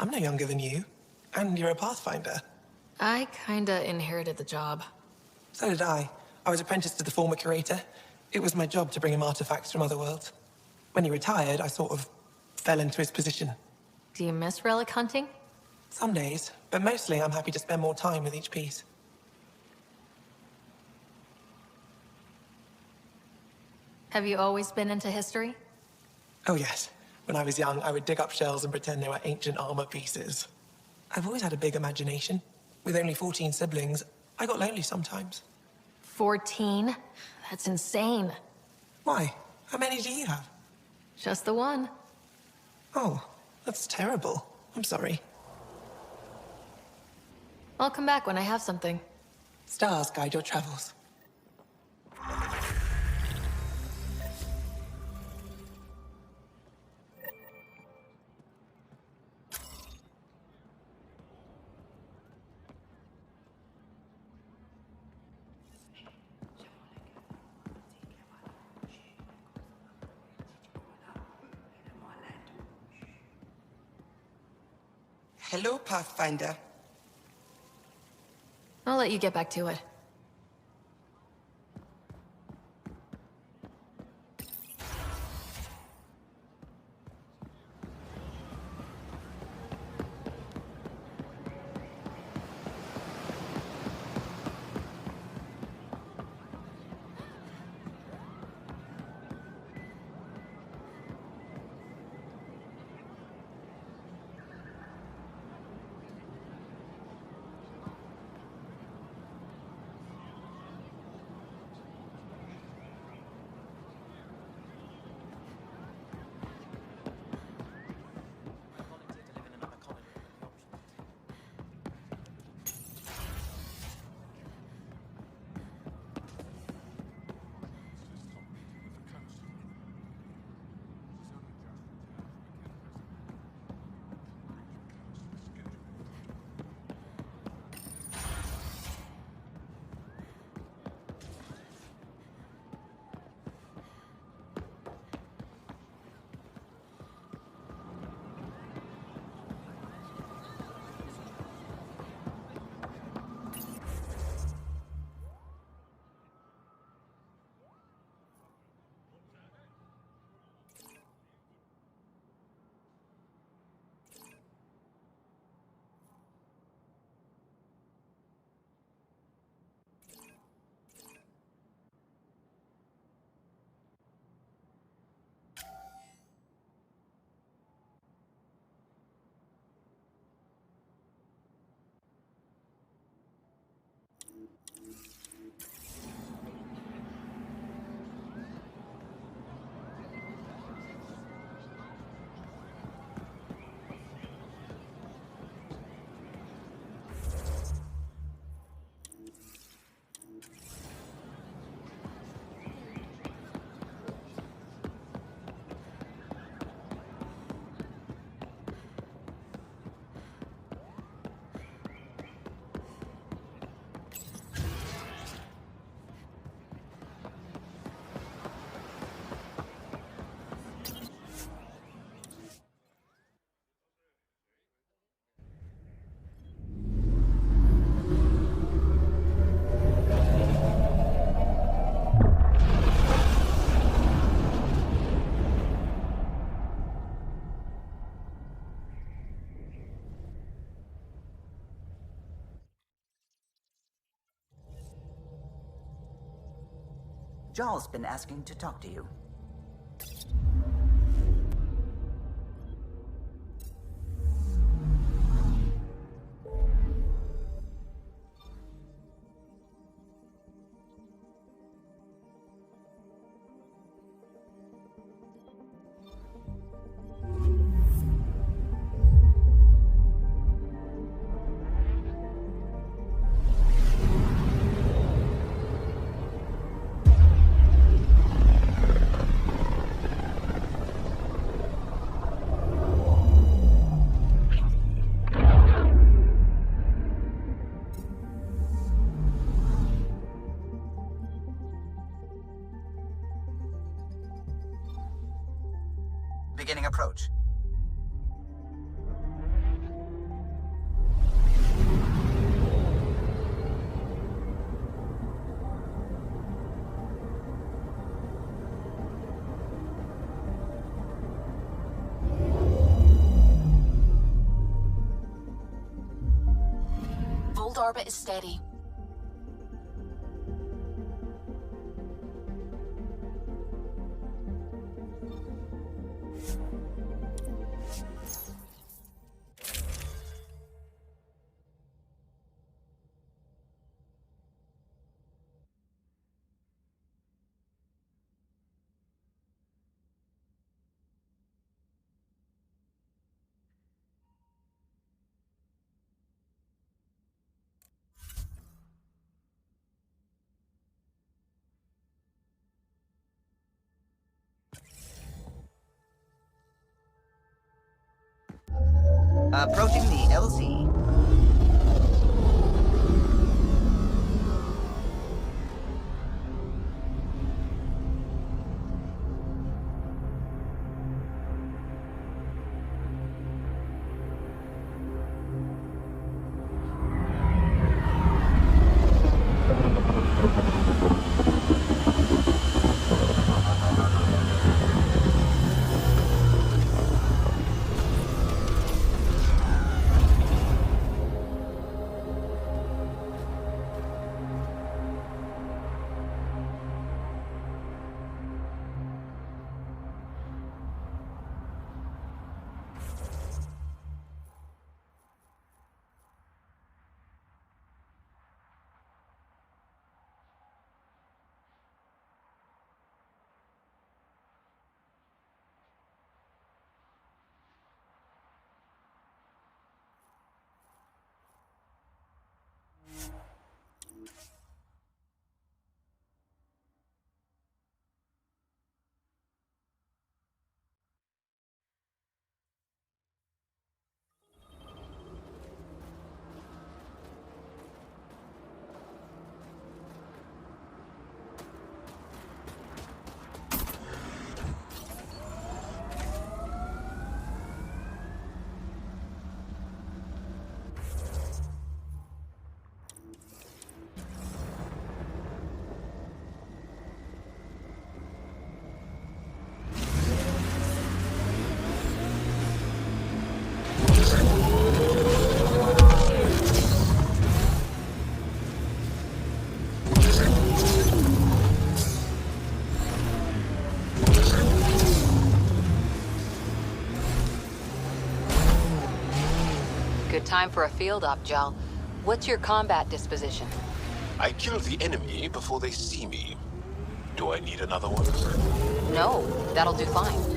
I'm no younger than you. And you're a Pathfinder. I kinda inherited the job. So did I. I was apprenticed to the former curator. It was my job to bring him artifacts from other worlds. When he retired, I sort of fell into his position. Do you miss relic hunting? Some days, but mostly I'm happy to spend more time with each piece. Have you always been into history? Oh yes. When I was young, I would dig up shells and pretend they were ancient armor pieces. I've always had a big imagination. With only 14 siblings, I got lonely sometimes. 14? That's insane. Why? How many do you have? Just the one. Oh, that's terrible. I'm sorry. I'll come back when I have something. Stars guide your travels. Hello, Pathfinder. I'll let you get back to it. Jarl's been asking to talk to you. Beginning approach. Volt orbit is steady. Approaching the LZ. Good time for a field op, Jal. What's your combat disposition? I kill the enemy before they see me. Do I need another one? No, that'll do fine.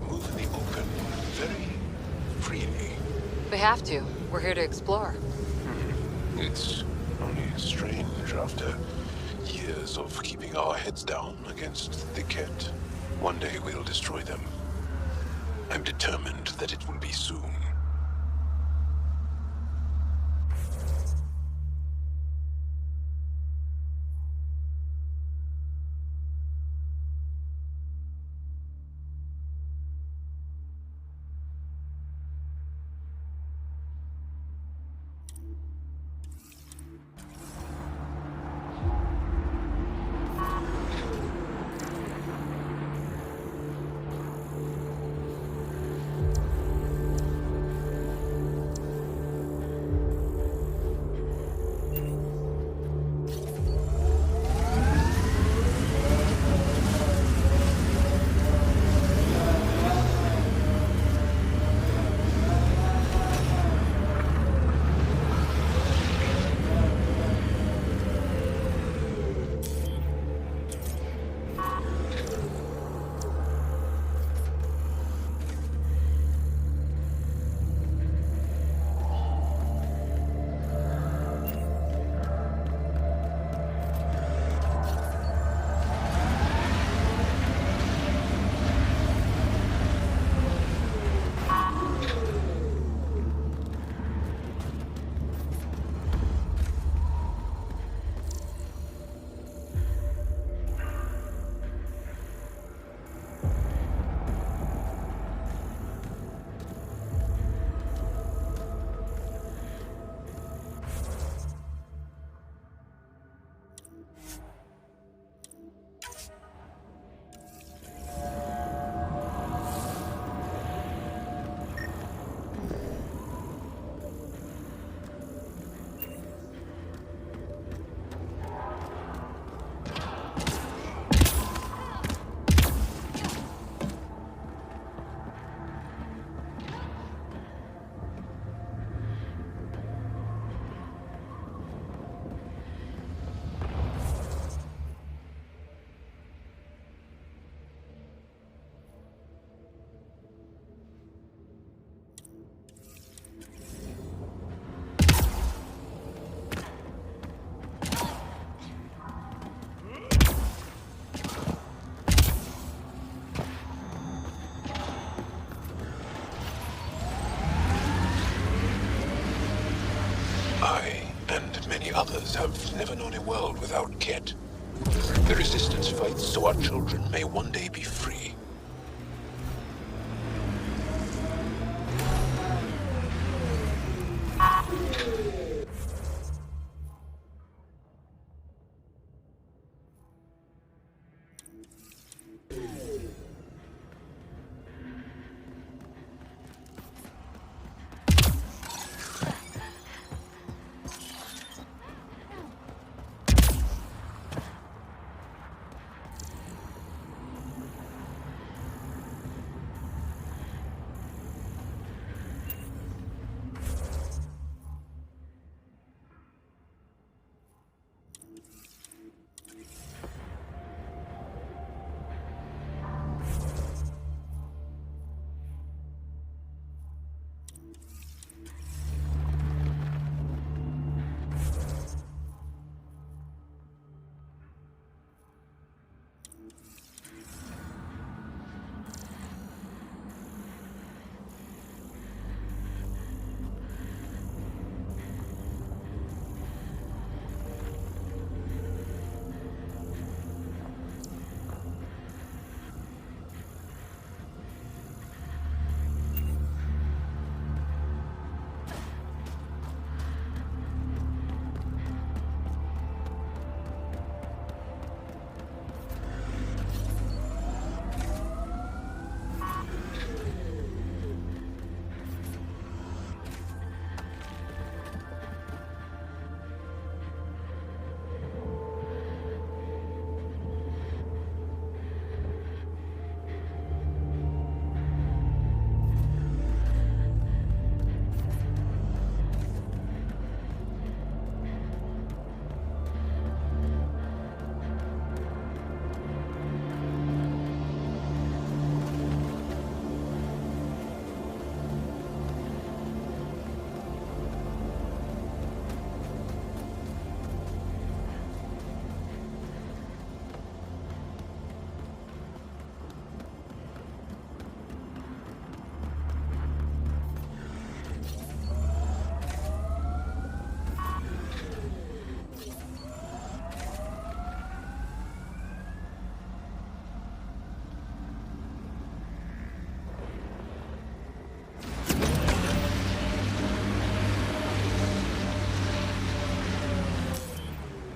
Move in the open very freely. We have to. We're here to explore. It's only strange after years of keeping our heads down against the Ket. One day we'll destroy them. I'm determined that it will be soon. others have never known a world without Ket. The Resistance fights so our children may one day be free.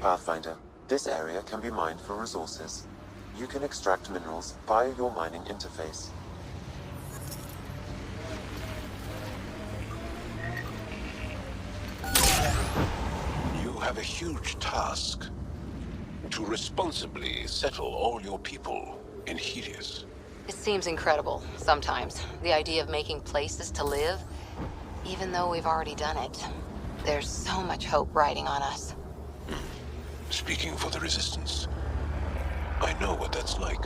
Pathfinder, this area can be mined for resources. You can extract minerals via your mining interface. You have a huge task. To responsibly settle all your people in Helios. It seems incredible, sometimes. The idea of making places to live, even though we've already done it. There's so much hope riding on us. Speaking for the Resistance, I know what that's like.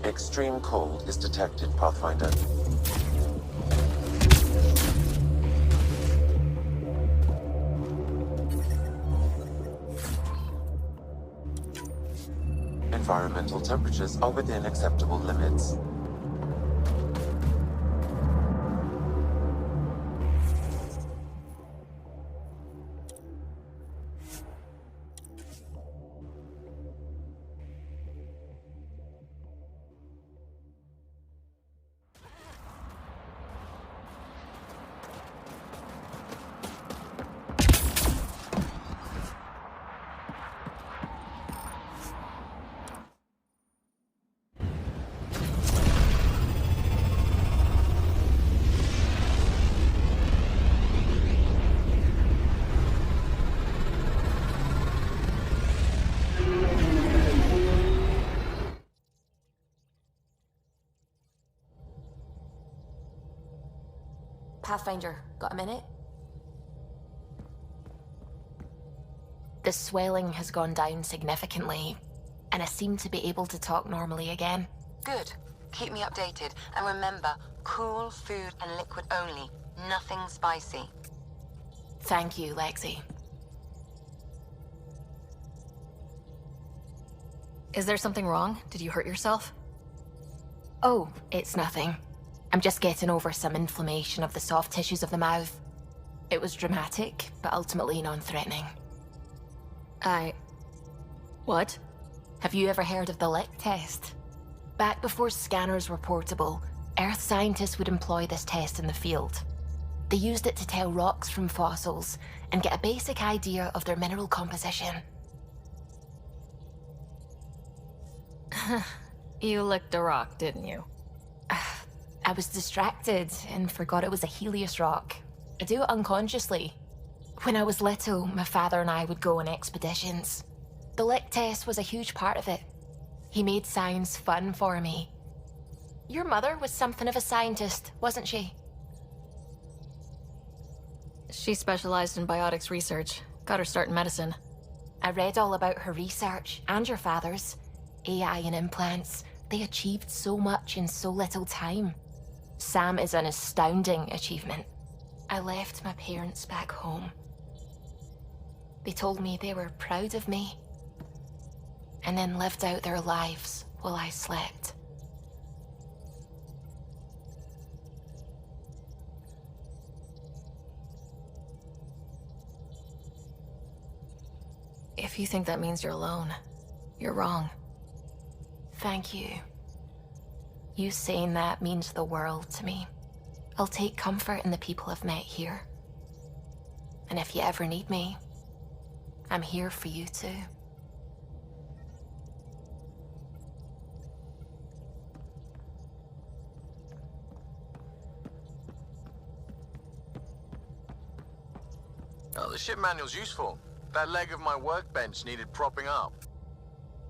Extreme cold is detected, Pathfinder. Environmental temperatures are within acceptable limits. Pathfinder, got a minute? The swelling has gone down significantly, and I seem to be able to talk normally again. Good. Keep me updated. And remember, cool food and liquid only. Nothing spicy. Thank you, Lexi. Is there something wrong? Did you hurt yourself? Oh, it's nothing. I'm just getting over some inflammation of the soft tissues of the mouth. It was dramatic, but ultimately non-threatening. What? Have you ever heard of the lick test? Back before scanners were portable, Earth scientists would employ this test in the field. They used it to tell rocks from fossils and get a basic idea of their mineral composition. You licked a rock, didn't you? I was distracted and forgot it was a Helios rock. I do it unconsciously. When I was little, my father and I would go on expeditions. The lick test was a huge part of it. He made science fun for me. Your mother was something of a scientist, wasn't she? She specialized in biotics research. Got her start in medicine. I read all about her research, and your father's. AI and implants. They achieved so much in so little time. Sam is an astounding achievement. I left my parents back home. They told me they were proud of me, and then lived out their lives while I slept. If you think that means you're alone, you're wrong. Thank you. You saying that means the world to me. I'll take comfort in the people I've met here. And if you ever need me, I'm here for you too. Oh, the ship manual's useful. That leg of my workbench needed propping up.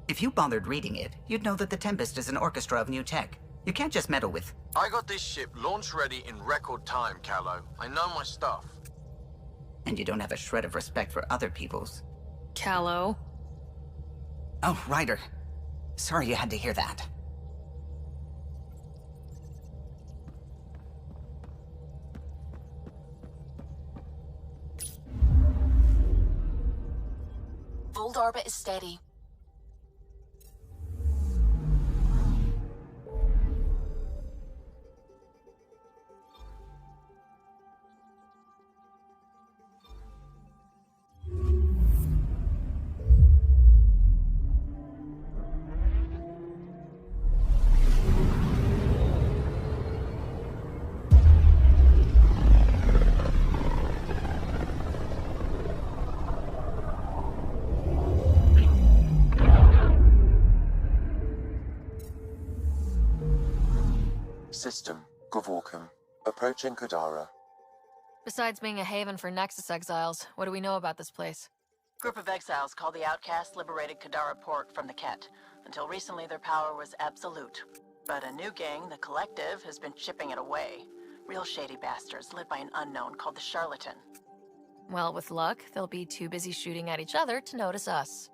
If you bothered reading it, you'd know that the Tempest is an orchestra of new tech. You can't just meddle with... I got this ship launch ready in record time, Callow. I know my stuff. And you don't have a shred of respect for other people's. Callow? Oh, Ryder. Sorry you had to hear that. Fold orbit is steady. System, Gavorkum. Approaching Kadara. Besides being a haven for Nexus exiles, what do we know about this place? Group of exiles called the Outcasts liberated Kadara port from the Ket. Until recently, their power was absolute. But a new gang, the Collective, has been chipping it away. Real shady bastards led by an unknown called the Charlatan. Well, with luck, they'll be too busy shooting at each other to notice us.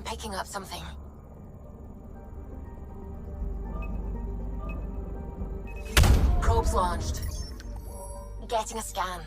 I'm picking up something. Probes launched. Getting a scan.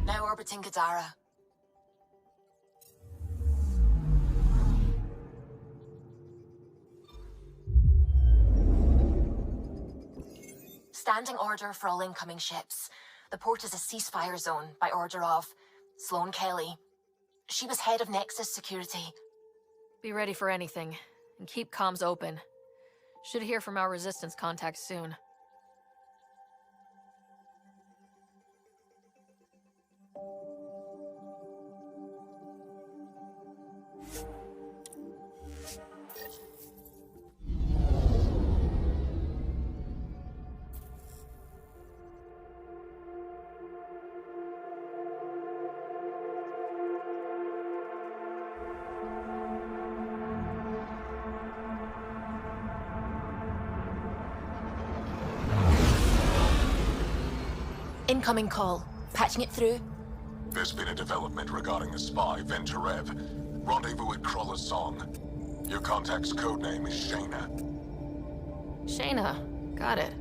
Now orbiting Kadara. Standing order for all incoming ships. The port is a ceasefire zone by order of Sloane Kelly. She was head of Nexus Security. Be ready for anything, and keep comms open. Should hear from our Resistance contacts soon. Incoming call. Patching it through. There's been a development regarding a spy, Venturev. Rendezvous at Crawler's Song. Your contact's codename is Shayna. Shayna. Got it.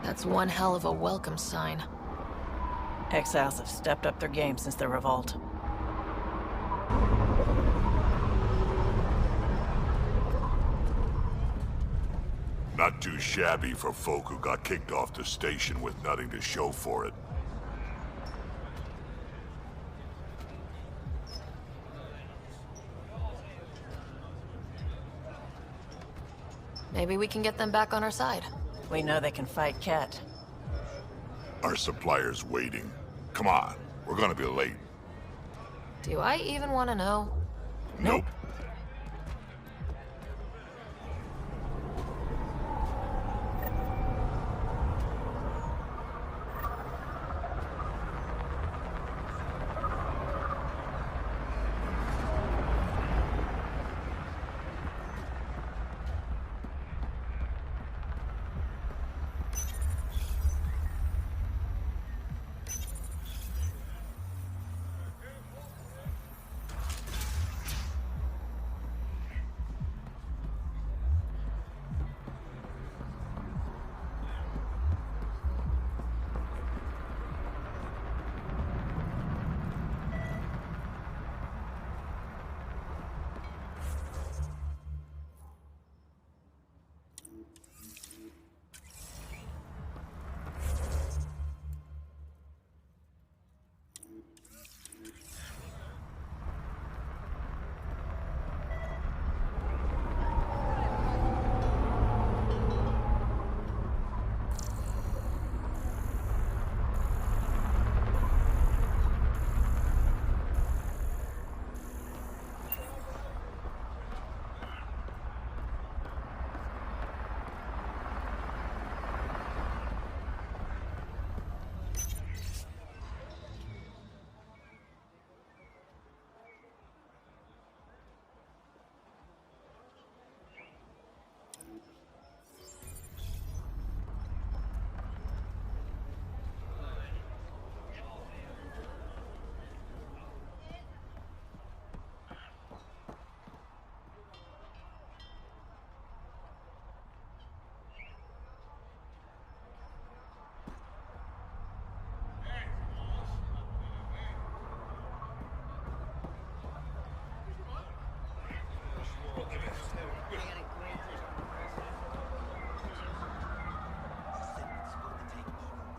That's one hell of a welcome sign. Exiles have stepped up their game since the revolt. Not too shabby for folk who got kicked off the station with nothing to show for it. Maybe we can get them back on our side. We know they can fight Ket. Our supplier's waiting. Come on, we're gonna be late. Do I even want to know? Nope.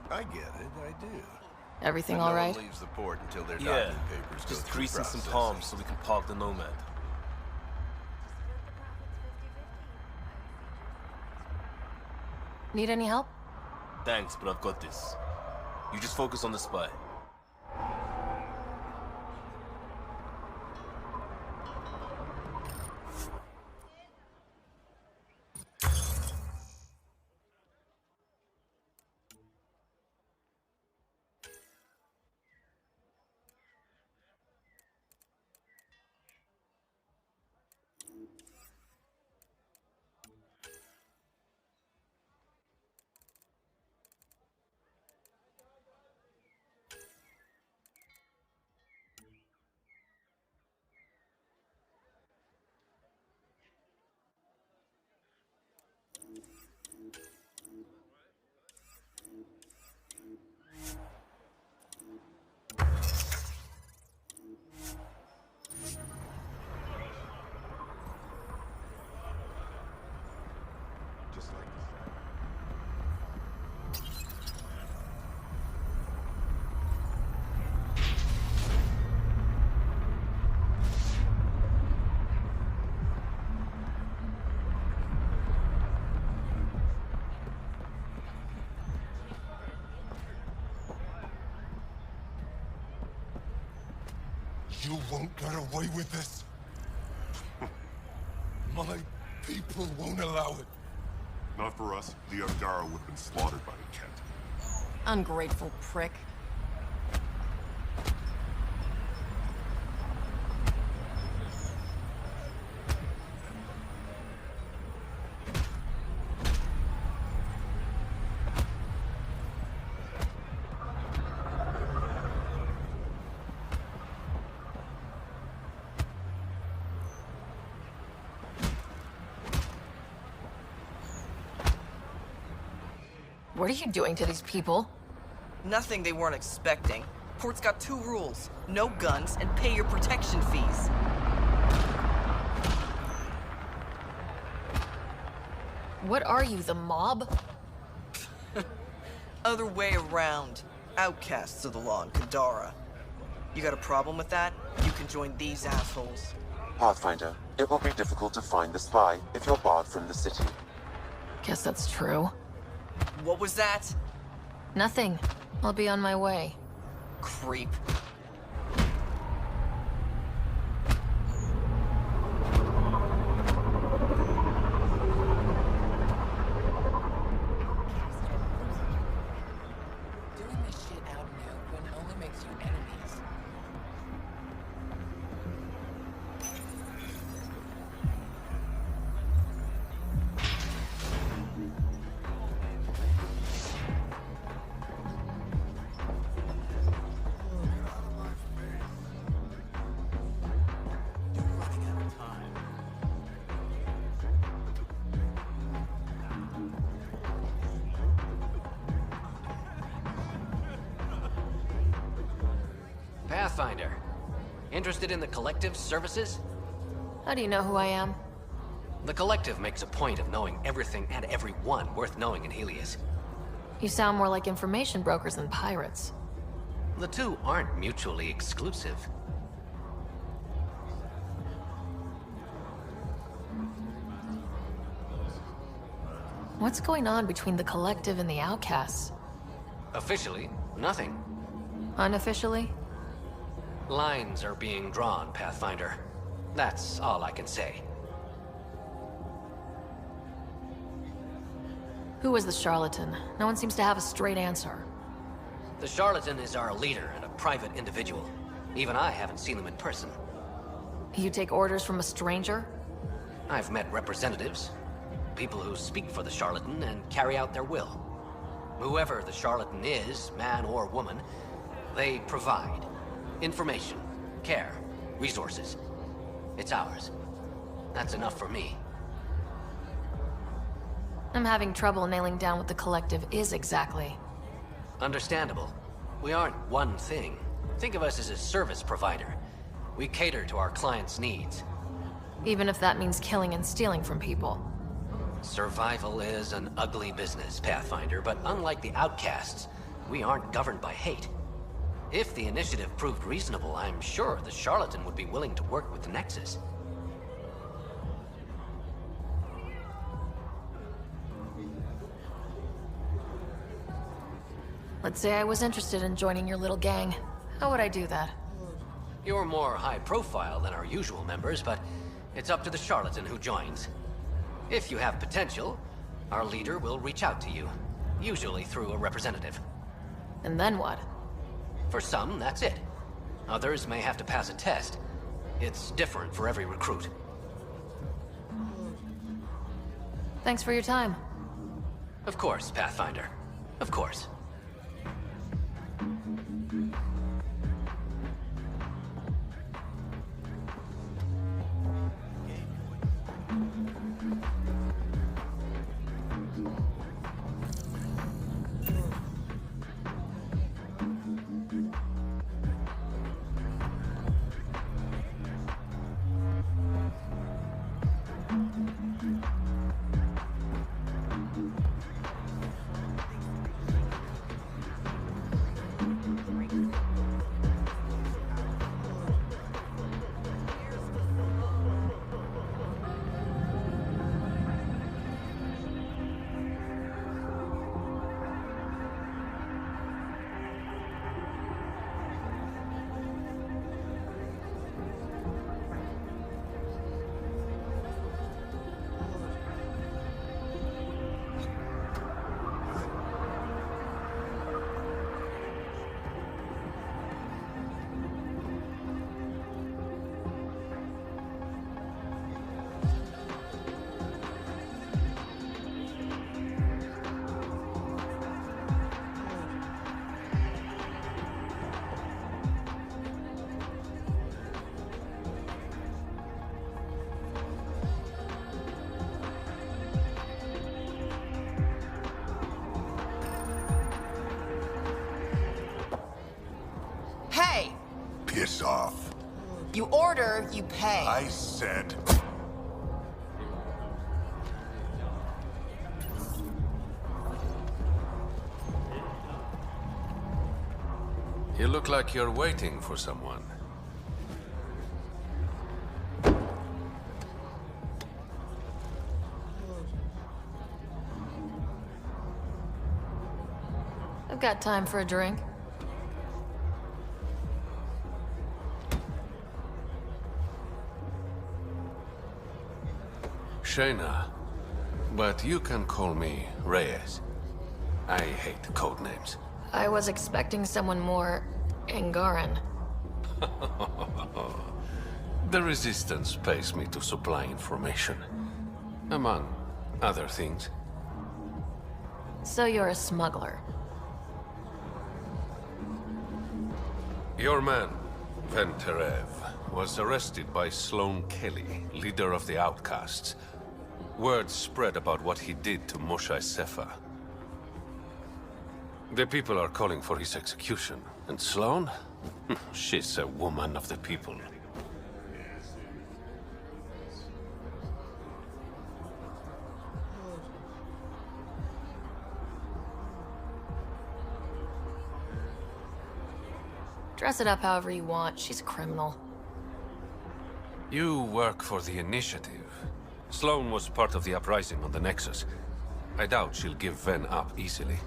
I get it, I do. Everything But all no right? one leaves the port until their Yeah, docking papers go just through greasing some processing. palms so we can park the Nomad. Need any help? Thanks, but I've got this. You just focus on the spy. You won't get away with this. My people won't allow it. Not for us. The Angara would have been slaughtered by the Kent. Ungrateful prick. What are you doing to these people? Nothing they weren't expecting. Port's got 2 rules. No guns, and pay your protection fees. What are you, the mob? Other way around. Outcasts of the law in Kadara. You got a problem with that? You can join these assholes. Pathfinder, it will be difficult to find the spy if you're barred from the city. Guess that's true. What was that? Nothing. I'll be on my way. Creep. Doing this shit out in the open only makes you enemies. Pathfinder. Interested in the Collective's services? How do you know who I am? The Collective makes a point of knowing everything and everyone worth knowing in Helios. You sound more like information brokers than pirates. The two aren't mutually exclusive. What's going on between the Collective and the Outcasts? Officially, nothing. Unofficially? Lines are being drawn, Pathfinder. That's all I can say. Who is the charlatan? No one seems to have a straight answer. The charlatan is our leader and a private individual. Even I haven't seen him in person. You take orders from a stranger? I've met representatives. People who speak for the charlatan and carry out their will. Whoever the charlatan is, man or woman, they provide information, care, resources. It's ours. That's enough for me. I'm having trouble nailing down what the Collective is exactly. Understandable. We aren't one thing. Think of us as a service provider. We cater to our clients' needs. Even if that means killing and stealing from people. Survival is an ugly business, Pathfinder, but unlike the outcasts, we aren't governed by hate. If the initiative proved reasonable, I'm sure the charlatan would be willing to work with the Nexus. Let's say I was interested in joining your little gang. How would I do that? You're more high profile than our usual members, but it's up to the charlatan who joins. If you have potential, our leader will reach out to you, usually through a representative. And then what? For some, that's it. Others may have to pass a test. It's different for every recruit. Thanks for your time. Of course, Pathfinder. Of course. Hey! Piss off. You order, you pay. I said... You look like you're waiting for someone. I've got time for a drink. Shayna, but you can call me Reyes. I hate code names. I was expecting someone more Angaran. The Resistance pays me to supply information, among other things. So you're a smuggler. Your man, Venterev, was arrested by Sloane Kelly, leader of the Outcasts. Word spread about what he did to Moshae Sefa. The people are calling for his execution. And Sloane? She's a woman of the people. Dress it up however you want. She's a criminal. You work for the Initiative. Sloane was part of the uprising on the Nexus. I doubt she'll give Ven up easily.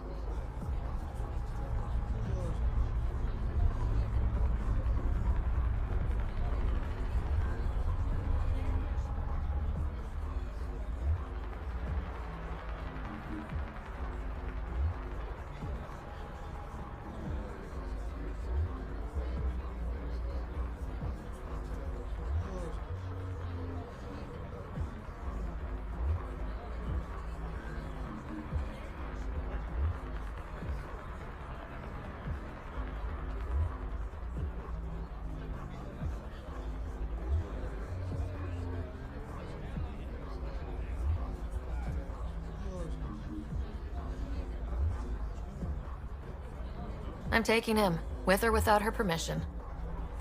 I'm taking him, with or without her permission.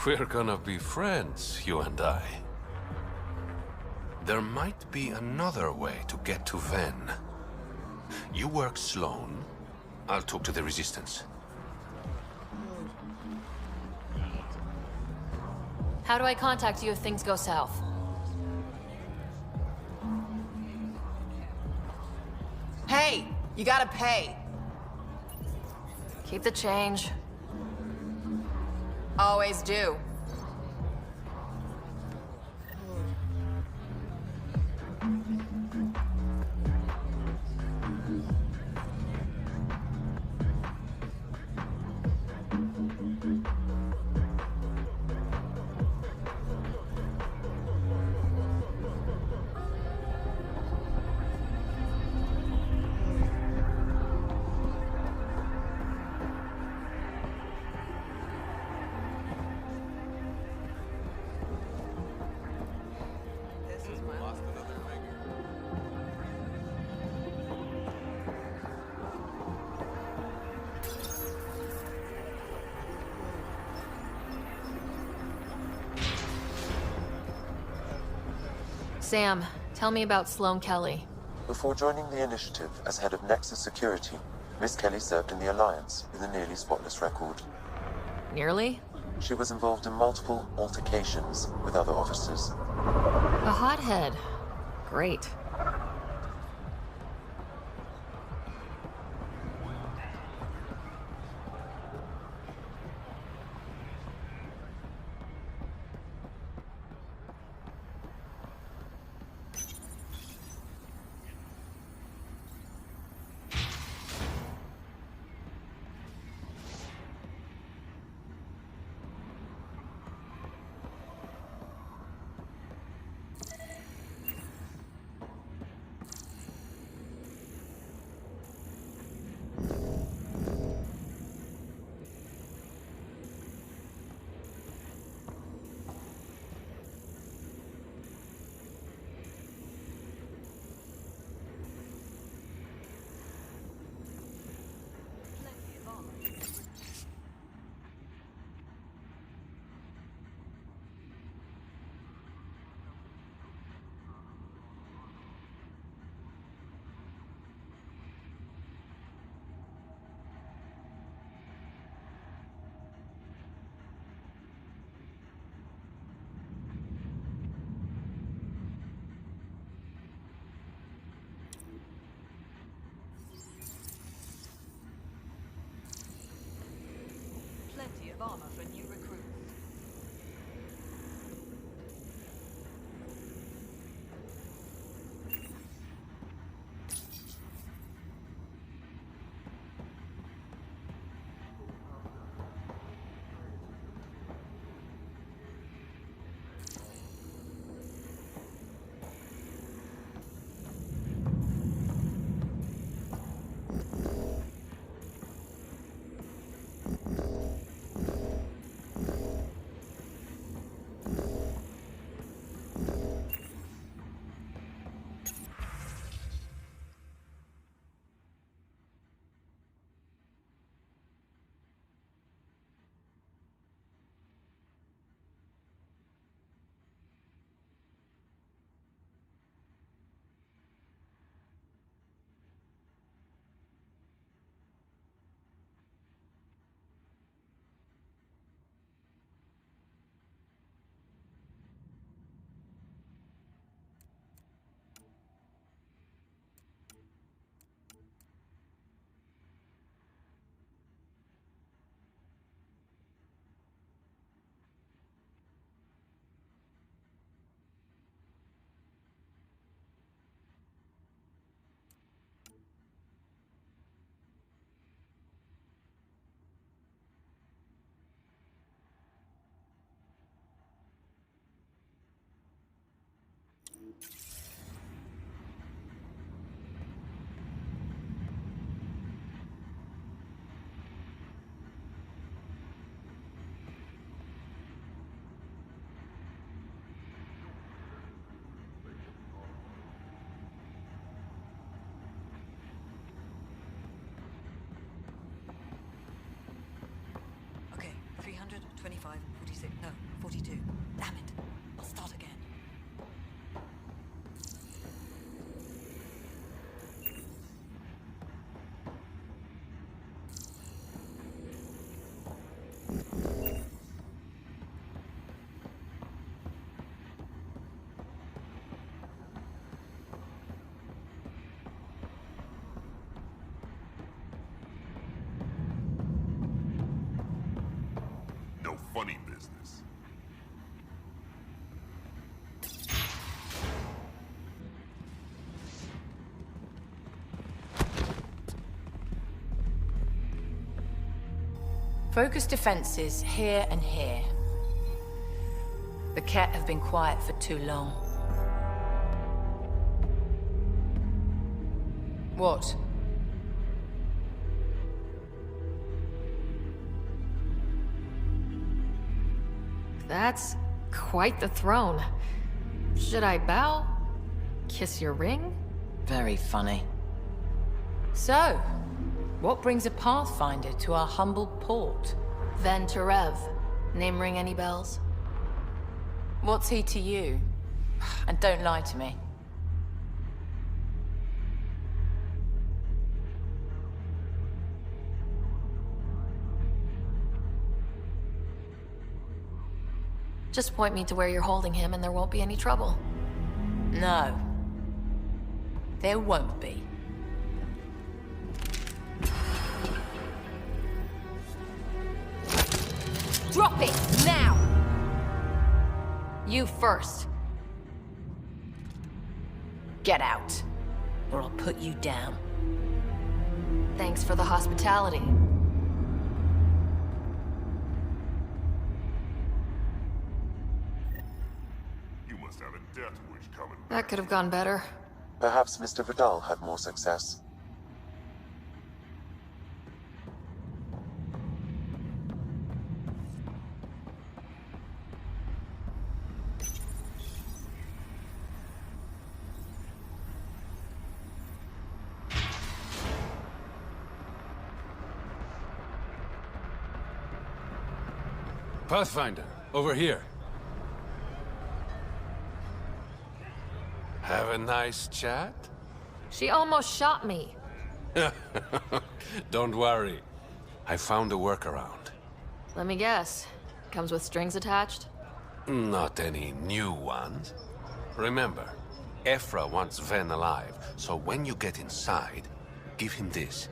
We're gonna be friends, you and I. There might be another way to get to Ven. You work Sloan. I'll talk to the Resistance. How do I contact you if things go south? Hey, you gotta pay. Keep the change. Always do. Sam, tell me about Sloane Kelly. Before joining the initiative as head of Nexus Security, Miss Kelly served in the Alliance with a nearly spotless record. Nearly? She was involved in multiple altercations with other officers. A hothead. Great. Plenty of armor for new recruits. Okay, 325, 46, no, 42. Damn it. I'll start again. Focus defenses here and here. The Ket have been quiet for too long. What? That's quite the throne. Should I bow? Kiss your ring? Very funny. So, what brings a Pathfinder to our humble port? Ven Terev. Name ring any bells? What's he to you? And don't lie to me. Just point me to where you're holding him and there won't be any trouble. No. There won't be. Drop it, now! You first. Get out, or I'll put you down. Thanks for the hospitality. You must have a death wish coming. That could have gone better. Perhaps Mr. Vidal had more success. Pathfinder, over here. Have a nice chat? She almost shot me. Don't worry. I found a workaround. Let me guess. Comes with strings attached? Not any new ones. Remember, Ephra wants Ven alive, so when you get inside, give him this.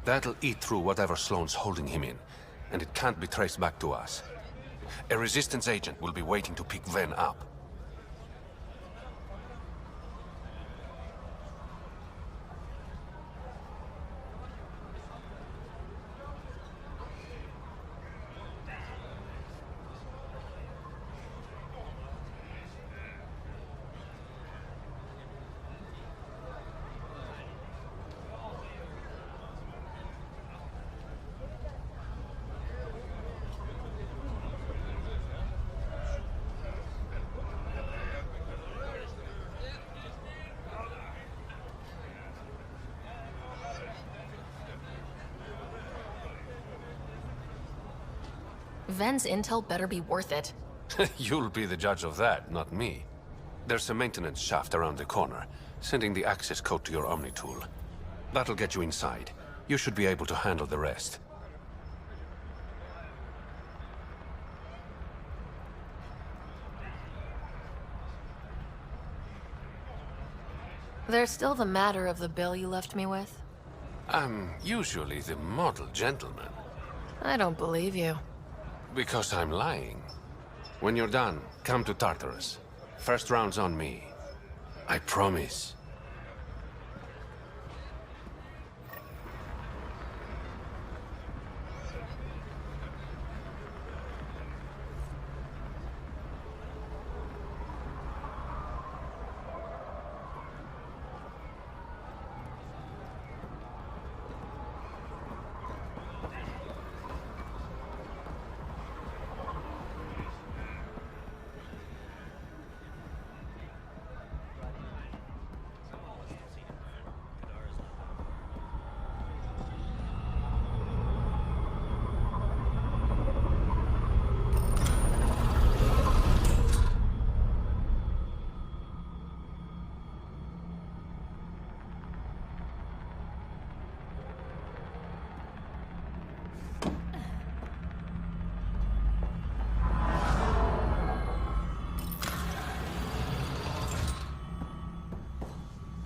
That'll eat through whatever Sloane's holding him in, and it can't be traced back to us. A Resistance agent will be waiting to pick Ven up. Ven's intel better be worth it. You'll be the judge of that, not me. There's a maintenance shaft around the corner, sending the access code to your Omni-tool. That'll get you inside. You should be able to handle the rest. There's still the matter of the bill you left me with? I'm usually the model gentleman. I don't believe you. Because I'm lying. When you're done, come to Tartarus. First round's on me. I promise.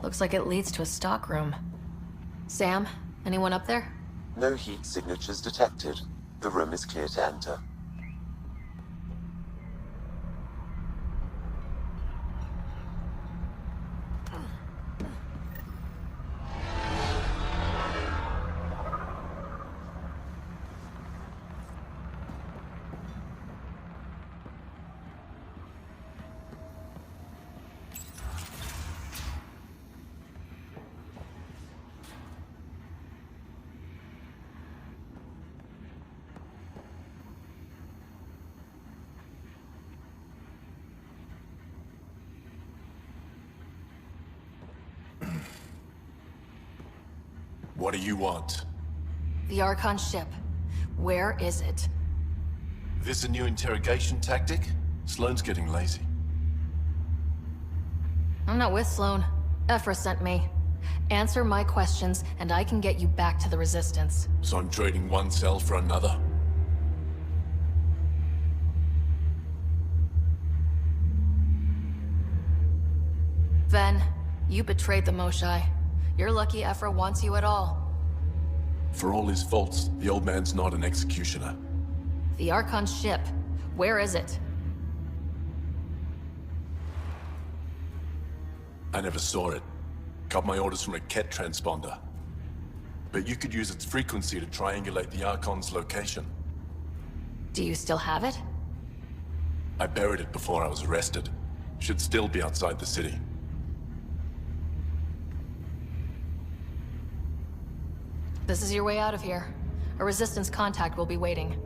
Looks like it leads to a stockroom. Sam, anyone up there? No heat signatures detected. The room is clear to enter. What do you want? The Archon ship. Where is it? This a new interrogation tactic? Sloane's getting lazy. I'm not with Sloane. Ephra sent me. Answer my questions, and I can get you back to the Resistance. So I'm trading one cell for another? Ven, you betrayed the Moshae. You're lucky Ephra wants you at all. For all his faults, the old man's not an executioner. The Archon ship. Where is it? I never saw it. Got my orders from a Ket transponder. But you could use its frequency to triangulate the Archon's location. Do you still have it? I buried it before I was arrested. Should still be outside the city. This is your way out of here. A Resistance contact will be waiting.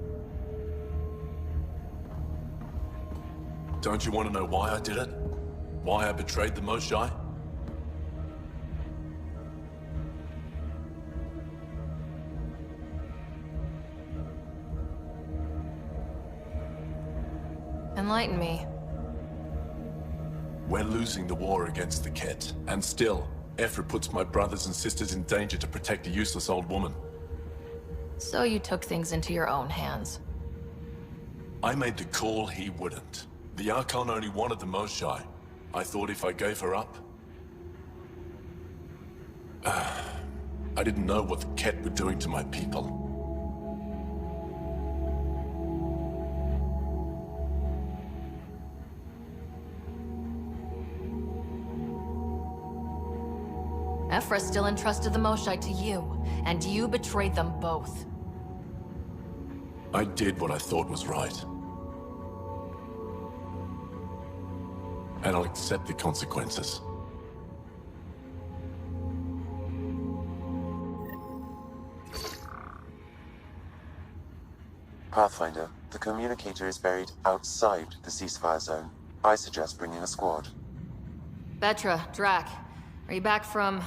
Don't you want to know why I did it? Why I betrayed the Moshae? Enlighten me. We're losing the war against the Ket, and still, Ephra puts my brothers and sisters in danger to protect a useless old woman. So you took things into your own hands. I made the call he wouldn't. The Archon only wanted the Moshae. I thought if I gave her up... I didn't know what the Ket were doing to my people. Ephra still entrusted the Moshae to you, and you betrayed them both. I did what I thought was right. And I'll accept the consequences. Pathfinder, the communicator is buried outside the ceasefire zone. I suggest bringing a squad. Betra, Drac, are you back from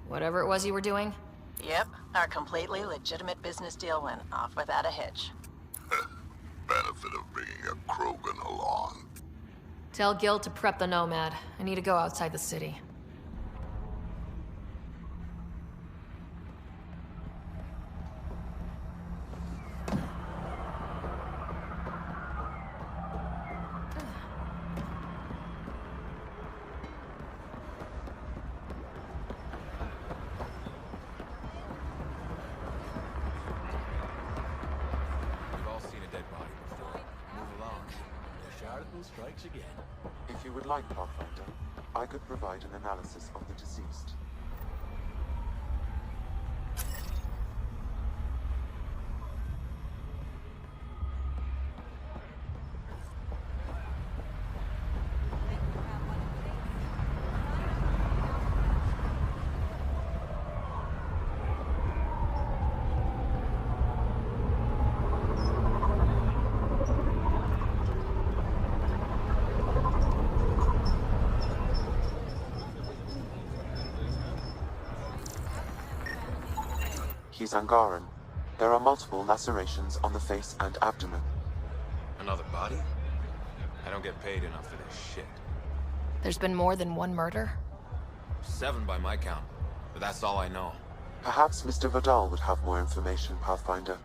whatever it was you were doing? Yep, our completely legitimate business deal went off without a hitch. Benefit of bringing a Krogan along. Tell Gil to prep the Nomad. I need to go outside the city. Strikes again. If you would like, Pathfinder, I could provide an analysis of the deceased. He's Angaran. There are multiple lacerations on the face and abdomen. Another body? I don't get paid enough for this shit. There's been more than one murder? 7 by my count, but that's all I know. Perhaps Mr. Vidal would have more information, Pathfinder.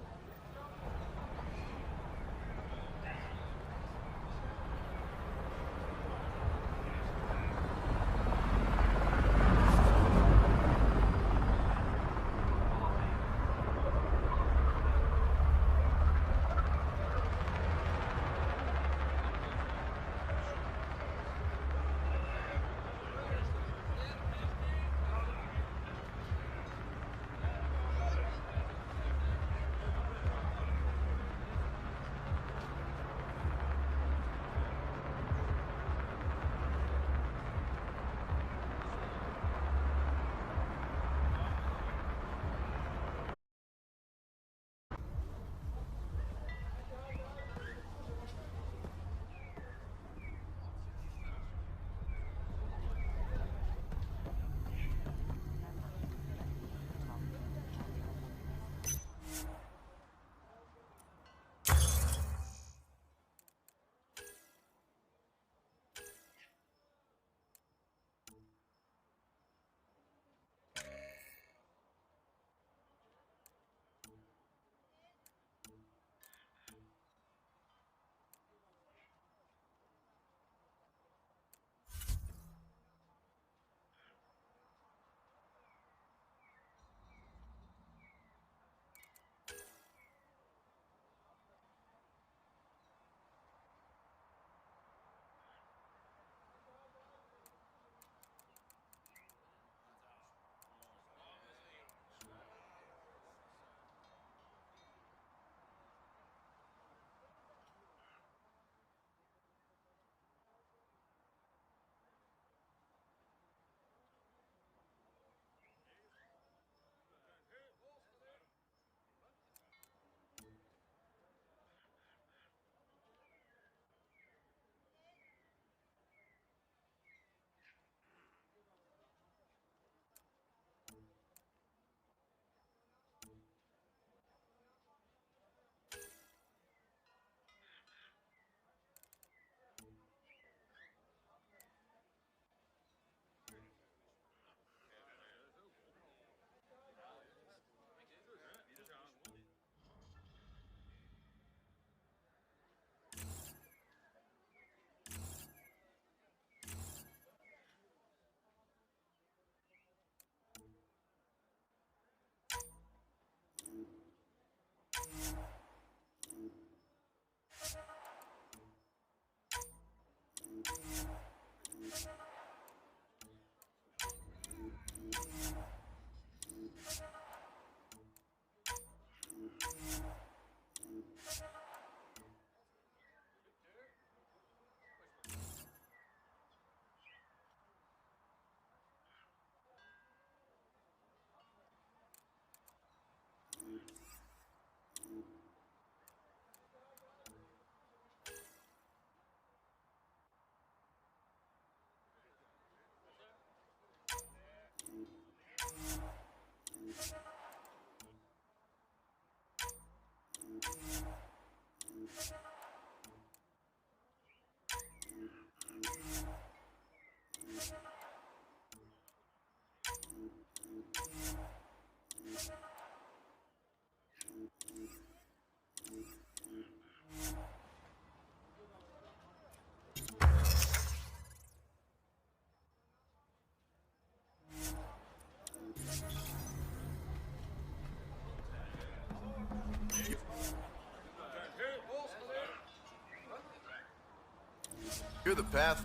You're the path.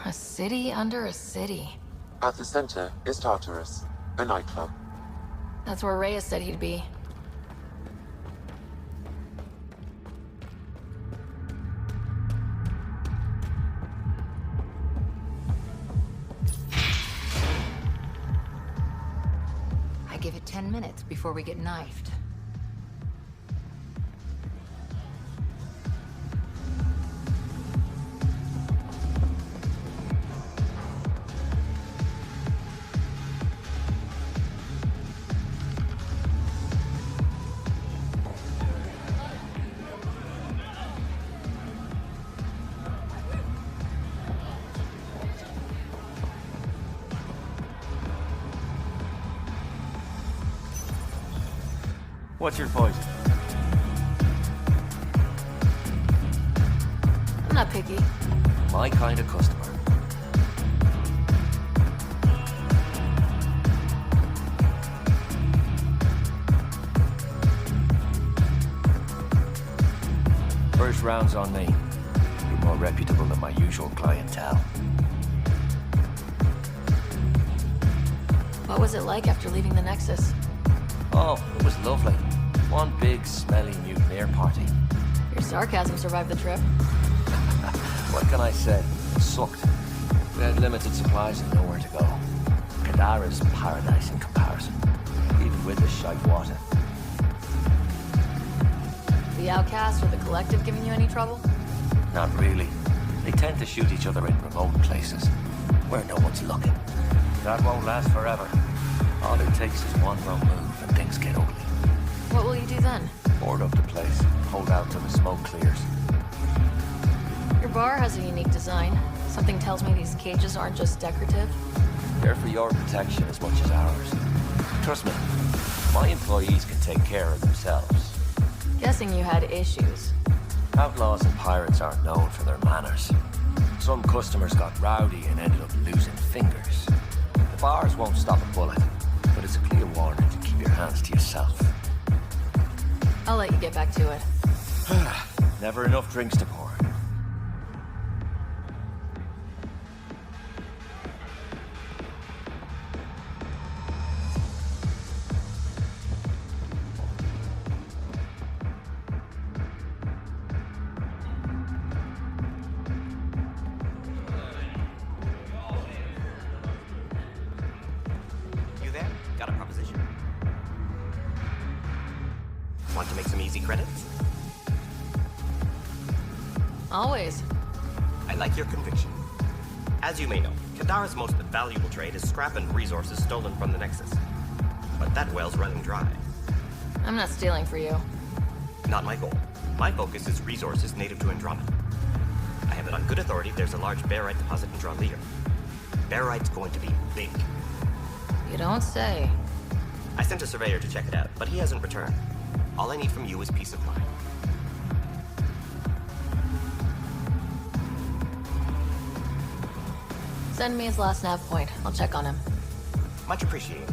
A city under a city. At the center is Tartarus, a nightclub. That's where Reyes said he'd be. I give it 10 minutes before we get knifed. What's your poison? I'm not picky. My kind of customer. First round's on me. You're more reputable than my usual clientele. What was it like after leaving the Nexus? Oh, it was lovely. One big, smelly mutineer party. Your sarcasm survived the trip. What can I say? It sucked. We had limited supplies and nowhere to go. Kadara's paradise in comparison, even with the shite water. The Outcast or the Collective giving you any trouble? Not really. They tend to shoot each other in remote places, where no one's looking. That won't last forever. All it takes is one wrong move and things get ugly. What will you do then? Board up the place, hold out till the smoke clears. Your bar has a unique design. Something tells me these cages aren't just decorative. They're for your protection as much as ours. Trust me, my employees can take care of themselves. Guessing you had issues. Outlaws and pirates aren't known for their manners. Some customers got rowdy and ended up losing fingers. The bars won't stop a bullet, but it's a clear warning to keep your hands to yourself. I'll let you get back to it. Never enough drinks to pour. make some easy credits? Always. I like your conviction. As you may know, Kadara's most valuable trade is scrap and resources stolen from the Nexus. But that well's running dry. I'm not stealing for you. Not my goal. My focus is resources native to Andromeda. I have it on good authority there's a large barite deposit in Dralier. Barite's going to be big. You don't say. I sent a surveyor to check it out, but he hasn't returned. All I need from you is peace of mind. Send me his last nav point. I'll check on him. Much appreciated.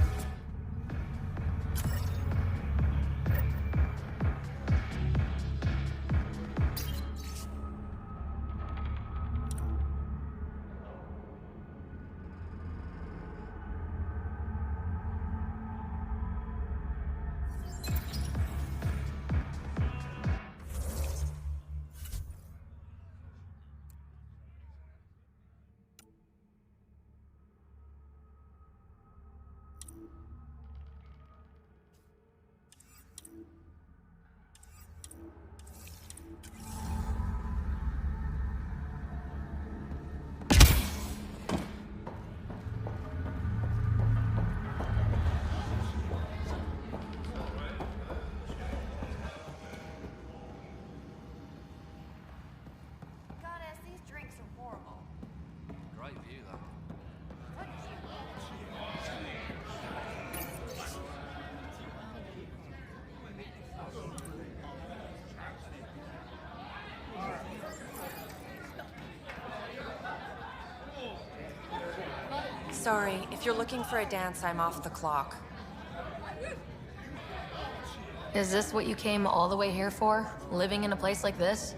Sorry, if you're looking for a dance, I'm off the clock. Is this what you came all the way here for? Living in a place like this?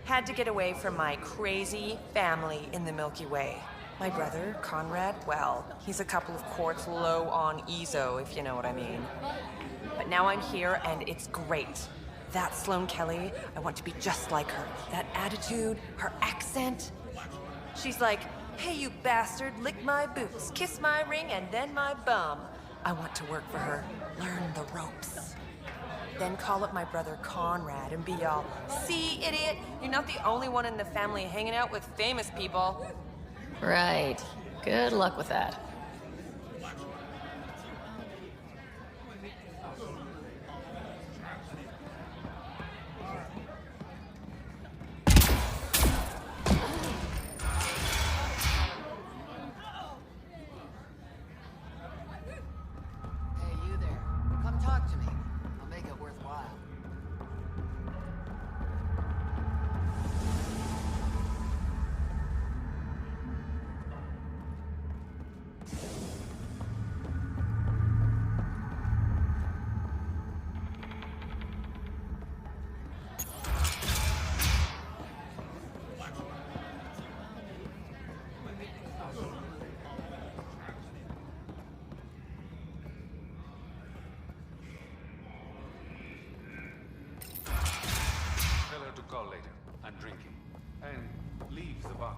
Had to get away from my crazy family in the Milky Way. My brother, Conrad, well, he's a couple of quarts low on EZO, if you know what I mean. But now I'm here, and it's great. That Sloane Kelly, I want to be just like her. That attitude, her accent. She's like, hey, you bastard, lick my boots, kiss my ring, and then my bum. I want to work for her, learn the ropes. Then call up my brother Conrad and be all, see, idiot, you're not the only one in the family hanging out with famous people. Right. Good luck with that. Call later. I'm drinking. And leave the bar.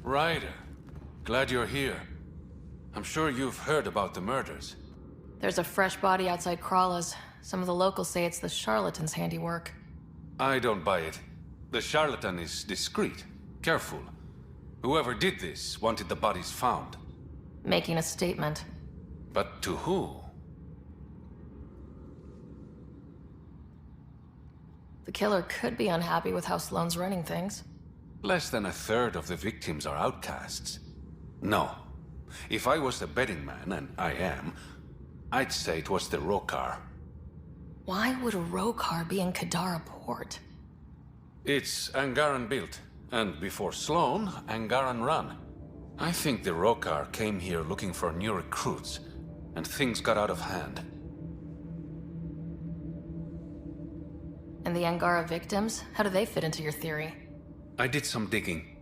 Ryder, glad you're here. I'm sure you've heard about the murders. There's a fresh body outside Krala's. Some of the locals say it's the charlatan's handiwork. I don't buy it. The charlatan is discreet, careful. Whoever did this wanted the bodies found. Making a statement. But to who? The killer could be unhappy with how Sloane's running things. Less than a third of the victims are outcasts. No. If I was the betting man, and I am, I'd say it was the Rokar. Why would a Rokar be in Kadara port? It's Angaran built, And before Sloan, Angaran Run. I think the Rokar came here looking for new recruits, and things got out of hand. And the Angara victims? How do they fit into your theory? I did some digging.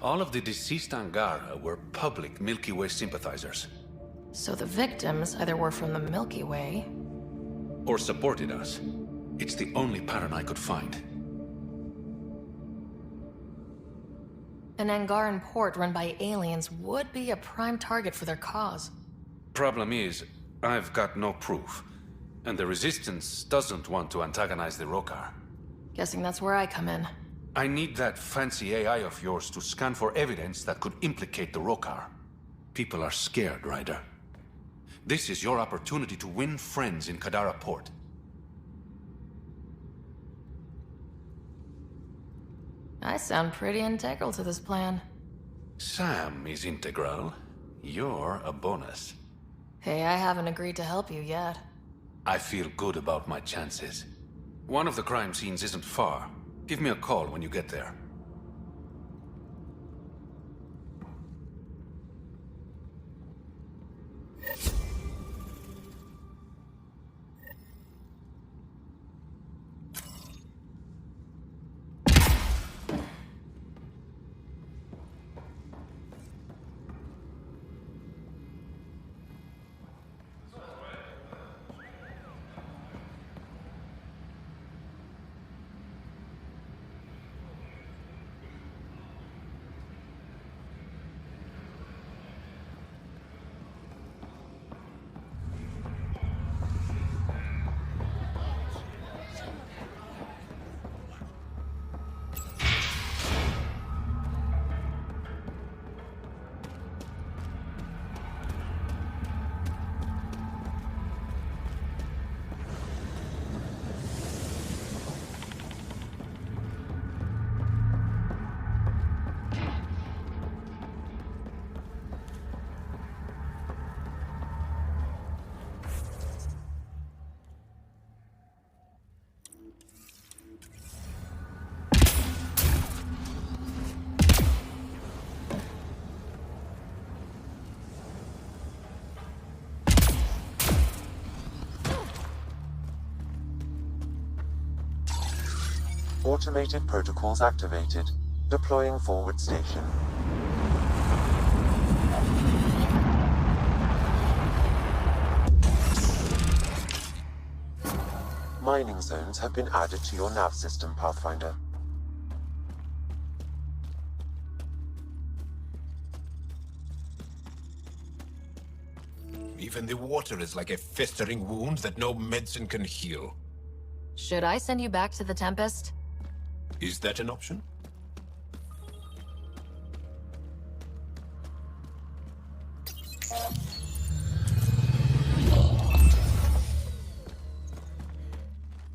All of the deceased Angara were public Milky Way sympathizers. So the victims either were from the Milky Way... or supported us. It's the only pattern I could find. An Angaran port run by aliens would be a prime target for their cause. Problem is, I've got no proof. And the Resistance doesn't want to antagonize the Rokar. Guessing that's where I come in. I need that fancy AI of yours to scan for evidence that could implicate the Rokar. People are scared, Ryder. This is your opportunity to win friends in Kadara Port. I sound pretty integral to this plan. Sam is integral. You're a bonus. Hey, I haven't agreed to help you yet. I feel good about my chances. One of the crime scenes isn't far. Give me a call when you get there. Automated protocols activated. Deploying forward station. Mining zones have been added to your nav system, Pathfinder. Even the water is like a festering wound that no medicine can heal. Should I send you back to the Tempest? Is that an option?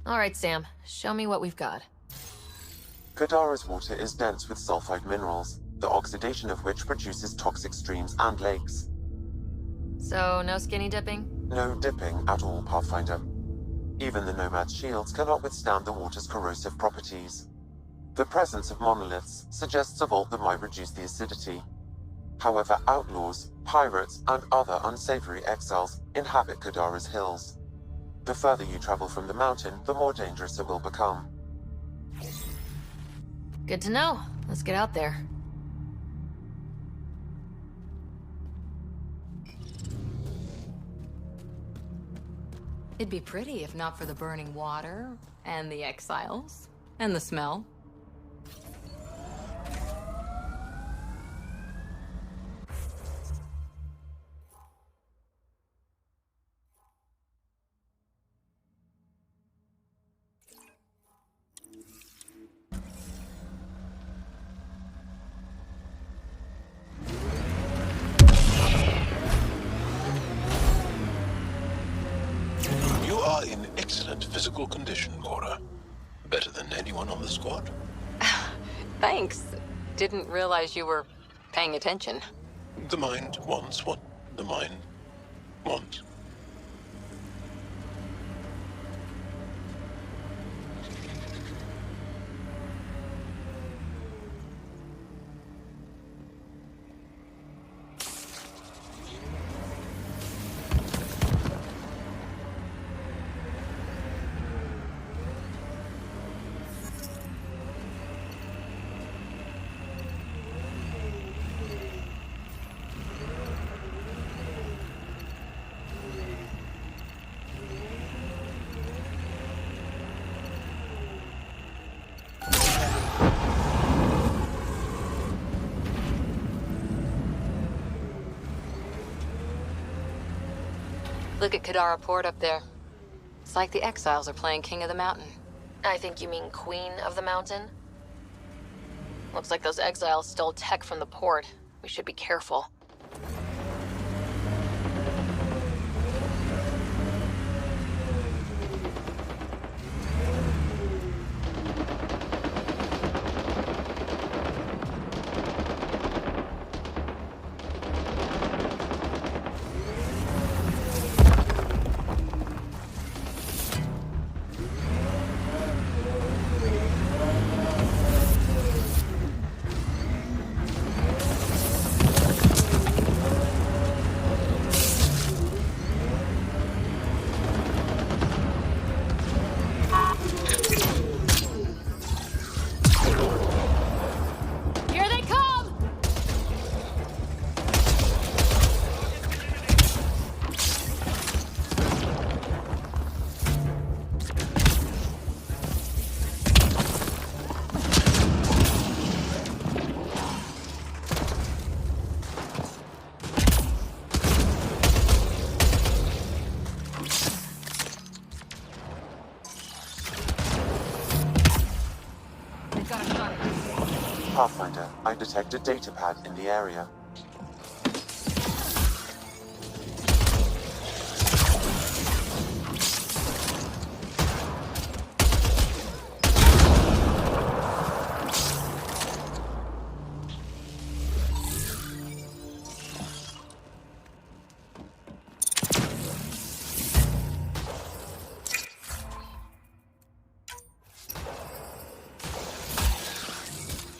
All right, Sam. Show me what we've got. Kadara's water is dense with sulfide minerals, the oxidation of which produces toxic streams and lakes. So, no skinny dipping? No dipping at all, Pathfinder. Even the Nomad's shields cannot withstand the water's corrosive properties. The presence of monoliths suggests a vault that might reduce the acidity. However, outlaws, pirates, and other unsavory exiles inhabit Kadara's hills. The further you travel from the mountain, the more dangerous it will become. Good to know. Let's get out there. It'd be pretty if not for the burning water, and the exiles, and the smell. In excellent physical condition, Cora. Better than anyone on the squad. Thanks. Didn't realize you were paying attention. The mind wants what the mind wants. Look at Kadara Port up there. It's like the exiles are playing King of the Mountain. I think you mean Queen of the Mountain? Looks like those exiles stole tech from the port. We should be careful. Here they come! Pathfinder, I detect a data pad in the area.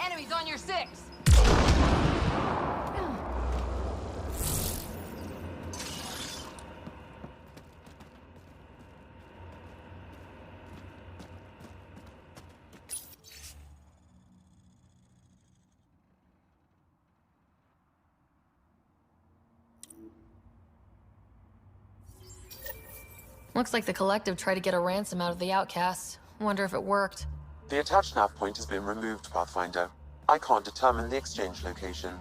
Enemies on your six! Looks like the Collective tried to get a ransom out of the outcasts. Wonder if it worked. The attached nav point has been removed, Pathfinder. I can't determine the exchange location.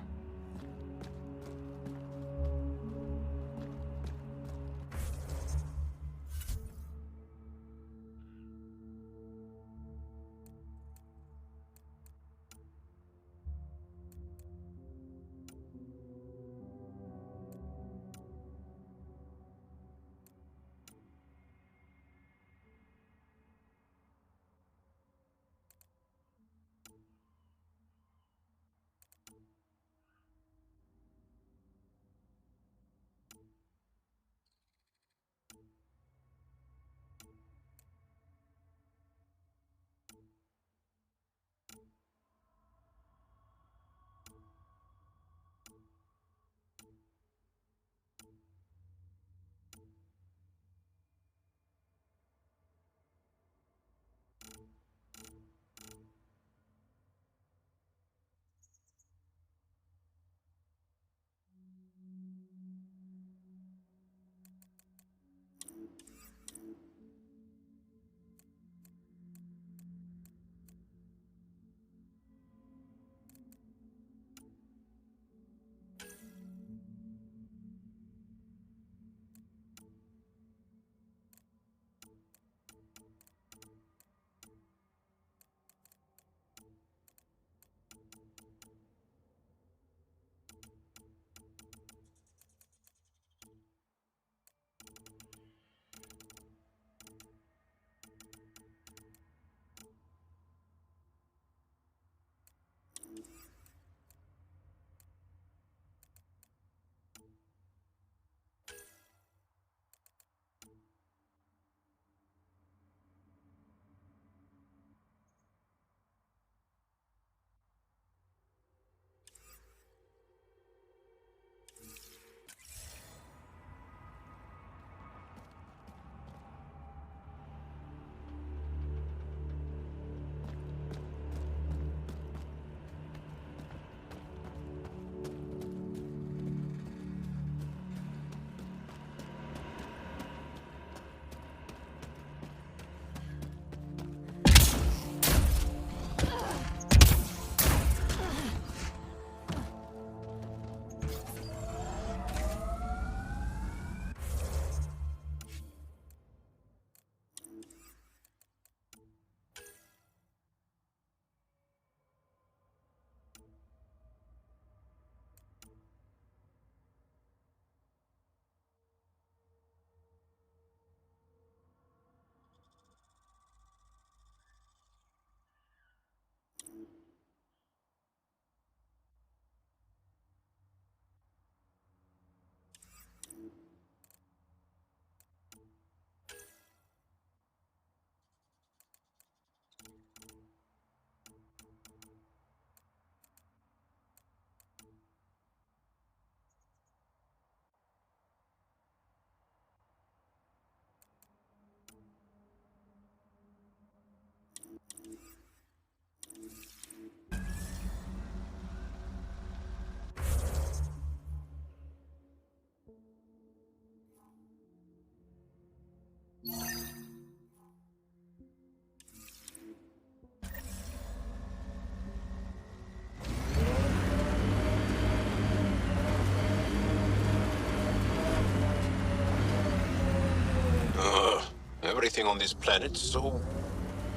Everything on this planet's so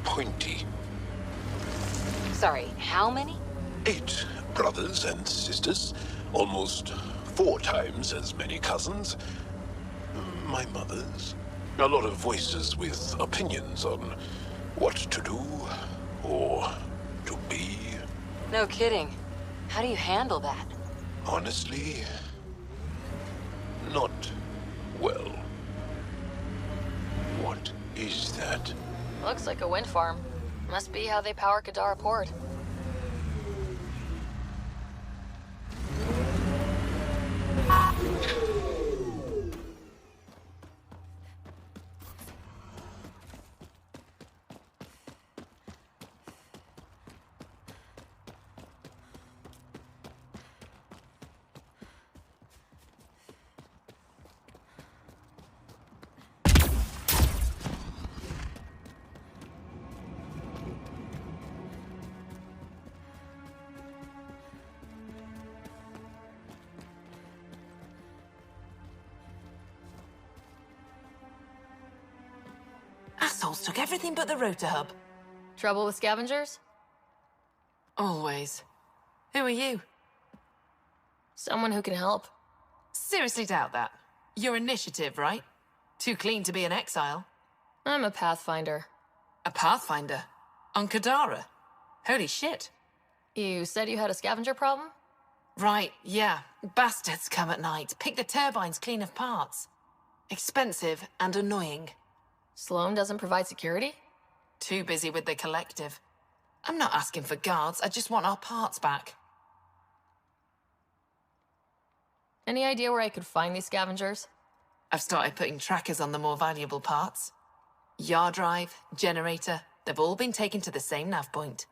pointy. Sorry, how many? 8 brothers and sisters, almost 4 times as many cousins. My mother's. A lot of voices with opinions on what to do or to be. No kidding. How do you handle that? Honestly, not well. What is that? Looks like a wind farm. Must be how they power Kadara Port. Assholes took everything but the rotor hub. Trouble with scavengers? Always. Who are you? Someone who can help. Seriously doubt that. Your initiative, right? Too clean to be an exile. I'm a Pathfinder. A Pathfinder? On Kadara? Holy shit. You said you had a scavenger problem? Right, yeah. Bastards come at night, pick the turbines clean of parts. Expensive and annoying. Sloan doesn't provide security? Too busy with the collective. I'm not asking for guards, I just want our parts back. Any idea where I could find these scavengers? I've started putting trackers on the more valuable parts. Yard drive, generator, they've all been taken to the same nav point.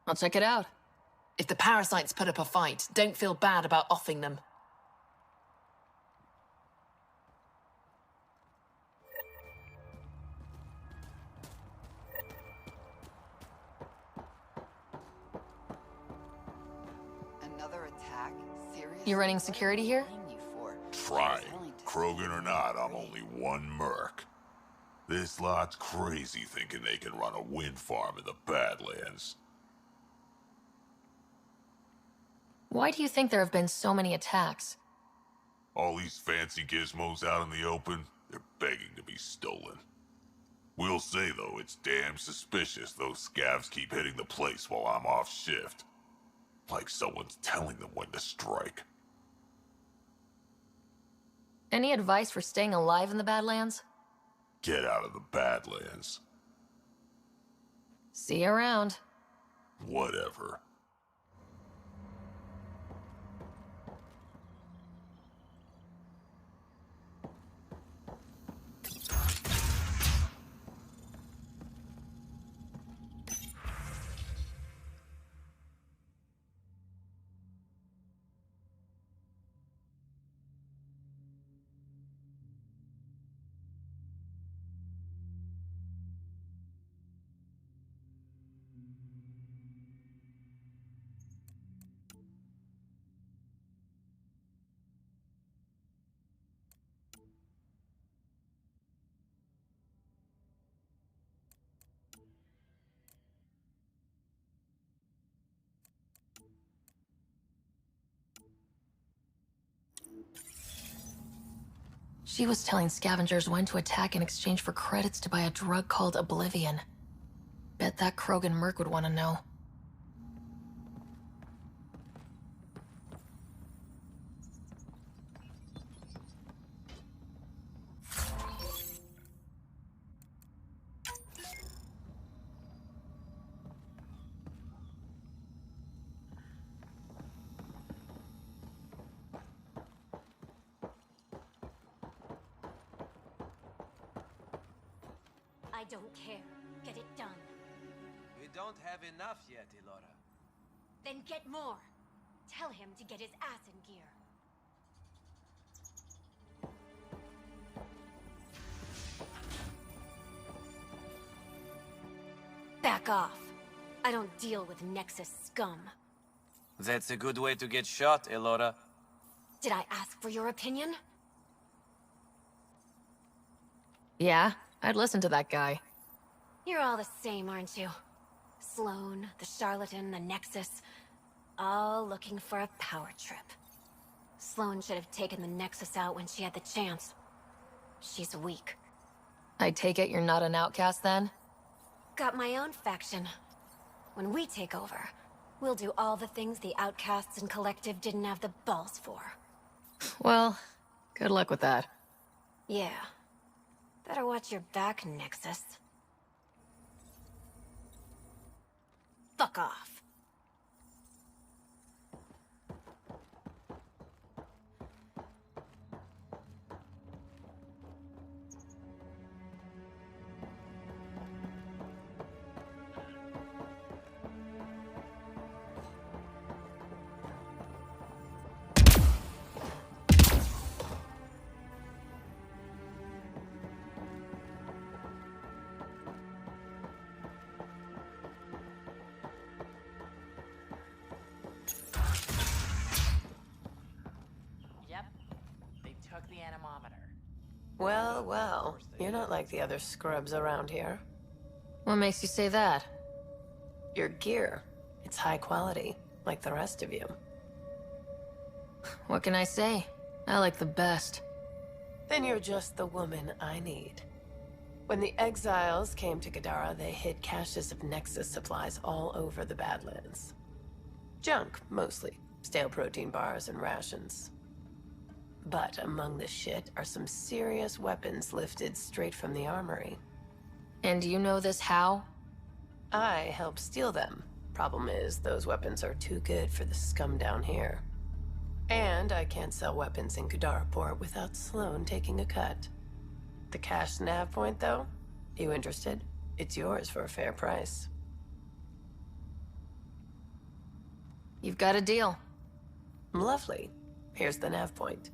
I'll check it out. If the parasites put up a fight, don't feel bad about offing them. Another attack? Seriously? You running security here? Trying. Krogan or not, I'm only one merc. This lot's crazy thinking they can run a wind farm in the Badlands. Why do you think there have been so many attacks? All these fancy gizmos out in the open, they're begging to be stolen. We'll say, though, it's damn suspicious those scavs keep hitting the place while I'm off shift. Like someone's telling them when to strike. Any advice for staying alive in the Badlands? Get out of the Badlands. See you around. Whatever. She was telling scavengers when to attack in exchange for credits to buy a drug called Oblivion. Bet that Krogan merc would want to know. I don't care. Get it done. We don't have enough yet, Elora. Then get more. Tell him to get his ass in gear. Back off. I don't deal with Nexus scum. That's a good way to get shot, Elora. Did I ask for your opinion? Yeah, I'd listen to that guy. You're all the same, aren't you? Sloane, the charlatan, the Nexus, all looking for a power trip. Sloane should have taken the Nexus out when she had the chance. She's weak. I take it you're not an outcast then? Got my own faction. When we take over, we'll do all the things the outcasts and collective didn't have the balls for. Well, good luck with that. Yeah. Better watch your back, Nexus. Fuck off. Yep. They took the anemometer. Well, well. You're not like the other scrubs around here. What makes you say that? Your gear. It's high quality, like the rest of you. What can I say? I like the best. Then you're just the woman I need. When the exiles came to Gadara, they hid caches of Nexus supplies all over the Badlands. Junk, mostly. Stale protein bars and rations. But among the shit are some serious weapons lifted straight from the armory. And you know this how? I helped steal them. Problem is, those weapons are too good for the scum down here. And I can't sell weapons in Gadara Port without Sloane taking a cut. The cash nav point, though? You interested? It's yours for a fair price. You've got a deal. Lovely. Here's the nav point.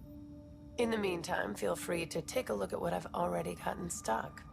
In the meantime, feel free to take a look at what I've already got in stock.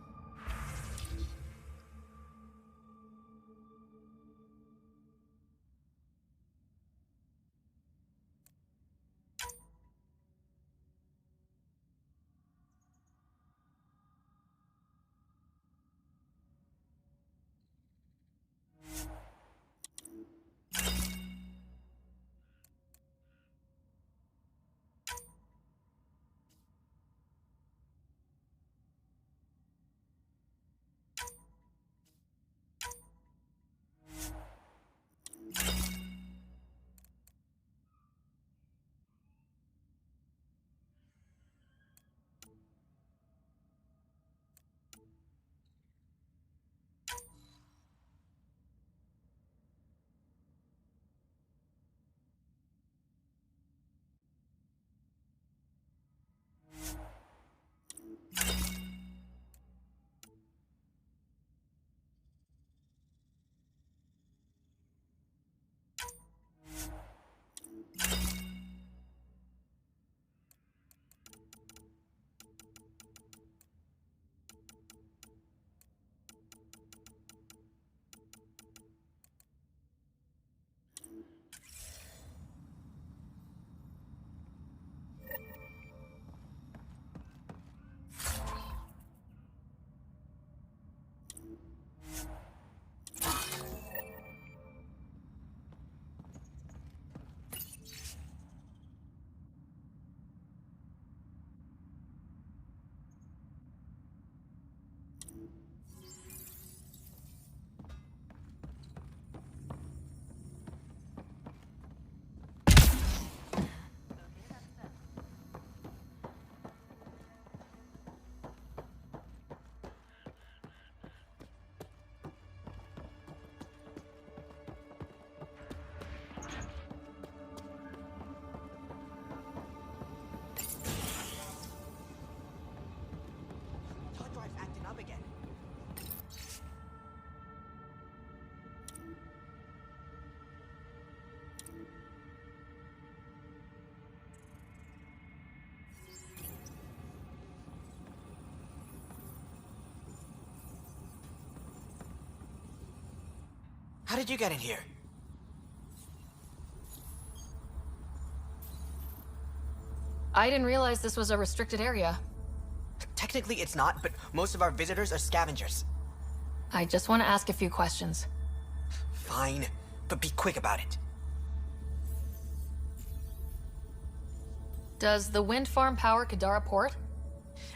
How did you get in here? I didn't realize this was a restricted area. Technically it's not, but most of our visitors are scavengers. I just want to ask a few questions. Fine, but be quick about it. Does the wind farm power Kadara Port?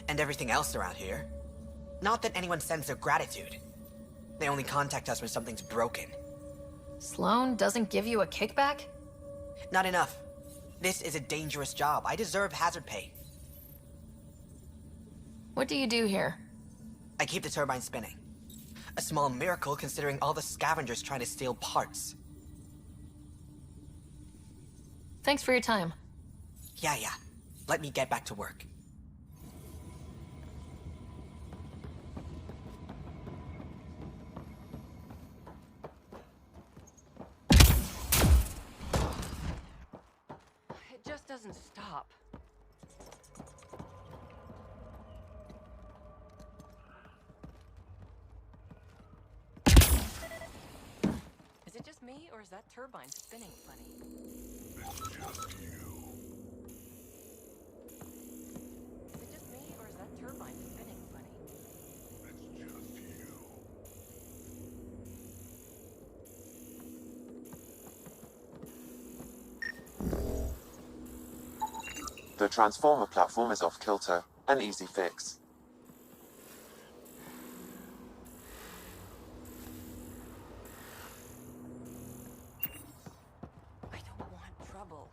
And everything else around here. Not that anyone sends their gratitude. They only contact us when something's broken. Sloan doesn't give you a kickback? Not enough. This is a dangerous job. I deserve hazard pay. What do you do here? I keep the turbine spinning. A small miracle considering all the scavengers trying to steal parts. Thanks for your time. Yeah. Let me get back to work. It just doesn't stop. Is it just me, or is that turbine spinning funny? It's just you. Is it just me, or is that turbine spinning funny? It's just you. The transformer platform is off kilter, an easy fix. I don't want trouble.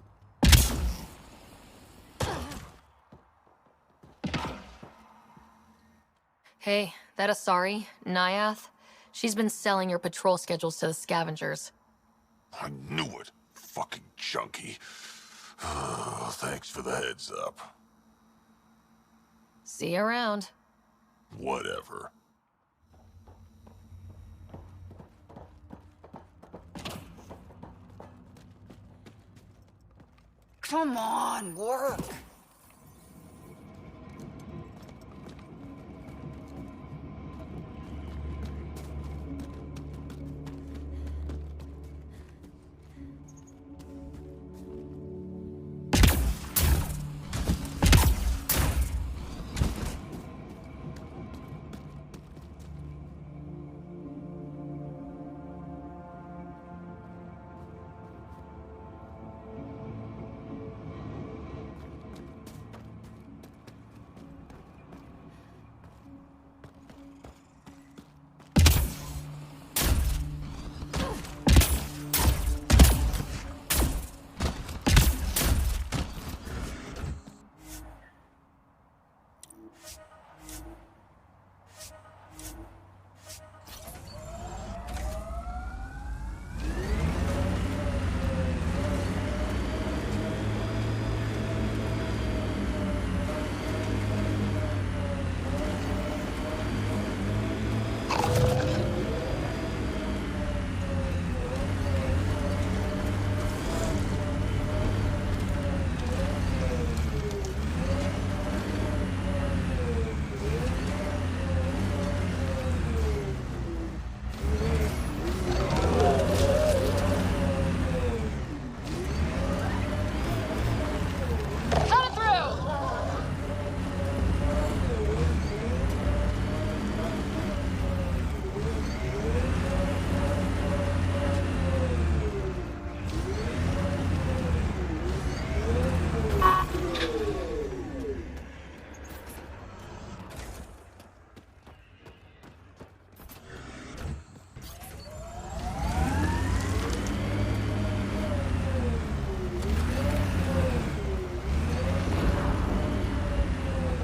Hey, that Asari, Nyath, she's been selling your patrol schedules to the scavengers. I knew it. Fucking junkie. Thanks for the heads up. See you around. Whatever. Come on, work!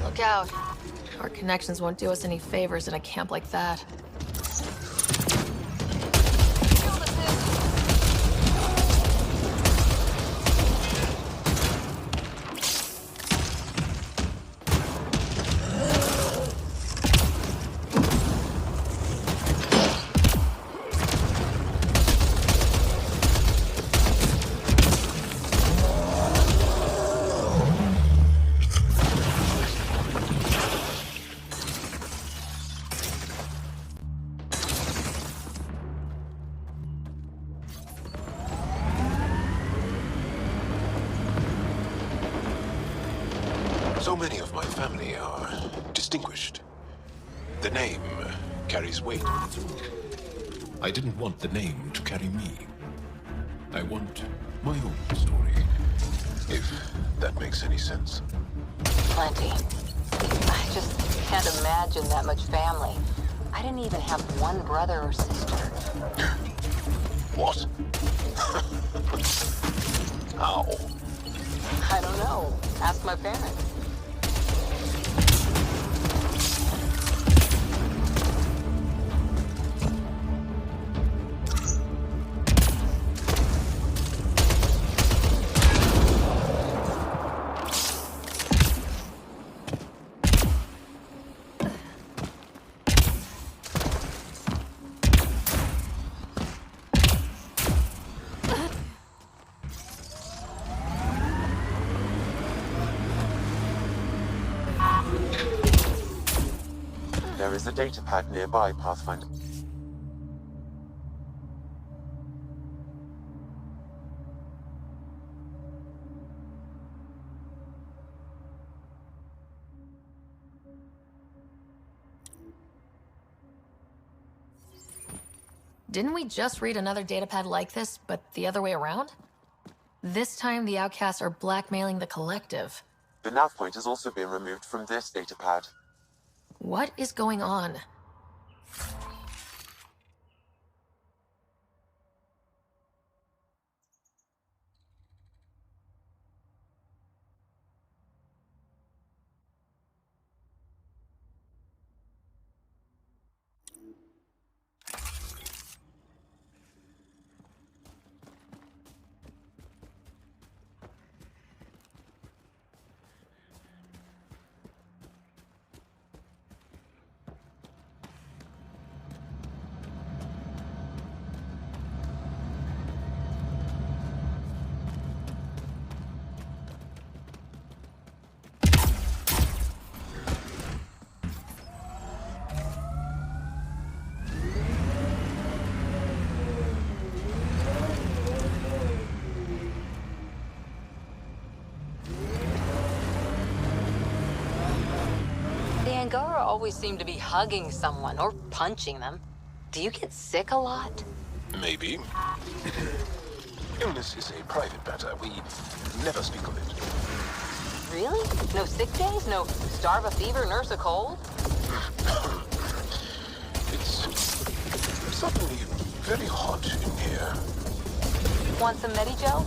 Look out. Our connections won't do us any favors in a camp like that. So many of my family are distinguished. The name carries weight on its own. I didn't want the name to carry me. I want my own story, if that makes any sense. Plenty. I just can't imagine that much family. I didn't even have one brother or sister. What? How? I don't know. Ask my parents. There is a data pad nearby, Pathfinder. Didn't we just read another datapad like this, but the other way around? This time the outcasts are blackmailing the collective. The nav point has also been removed from this datapad. What is going on? Angara always seem to be hugging someone or punching them. Do you get sick a lot? Maybe. Illness is a private matter. We never speak of it. Really? No sick days? No starve a fever, nurse a cold? It's suddenly very hot in here. Want some Medigel?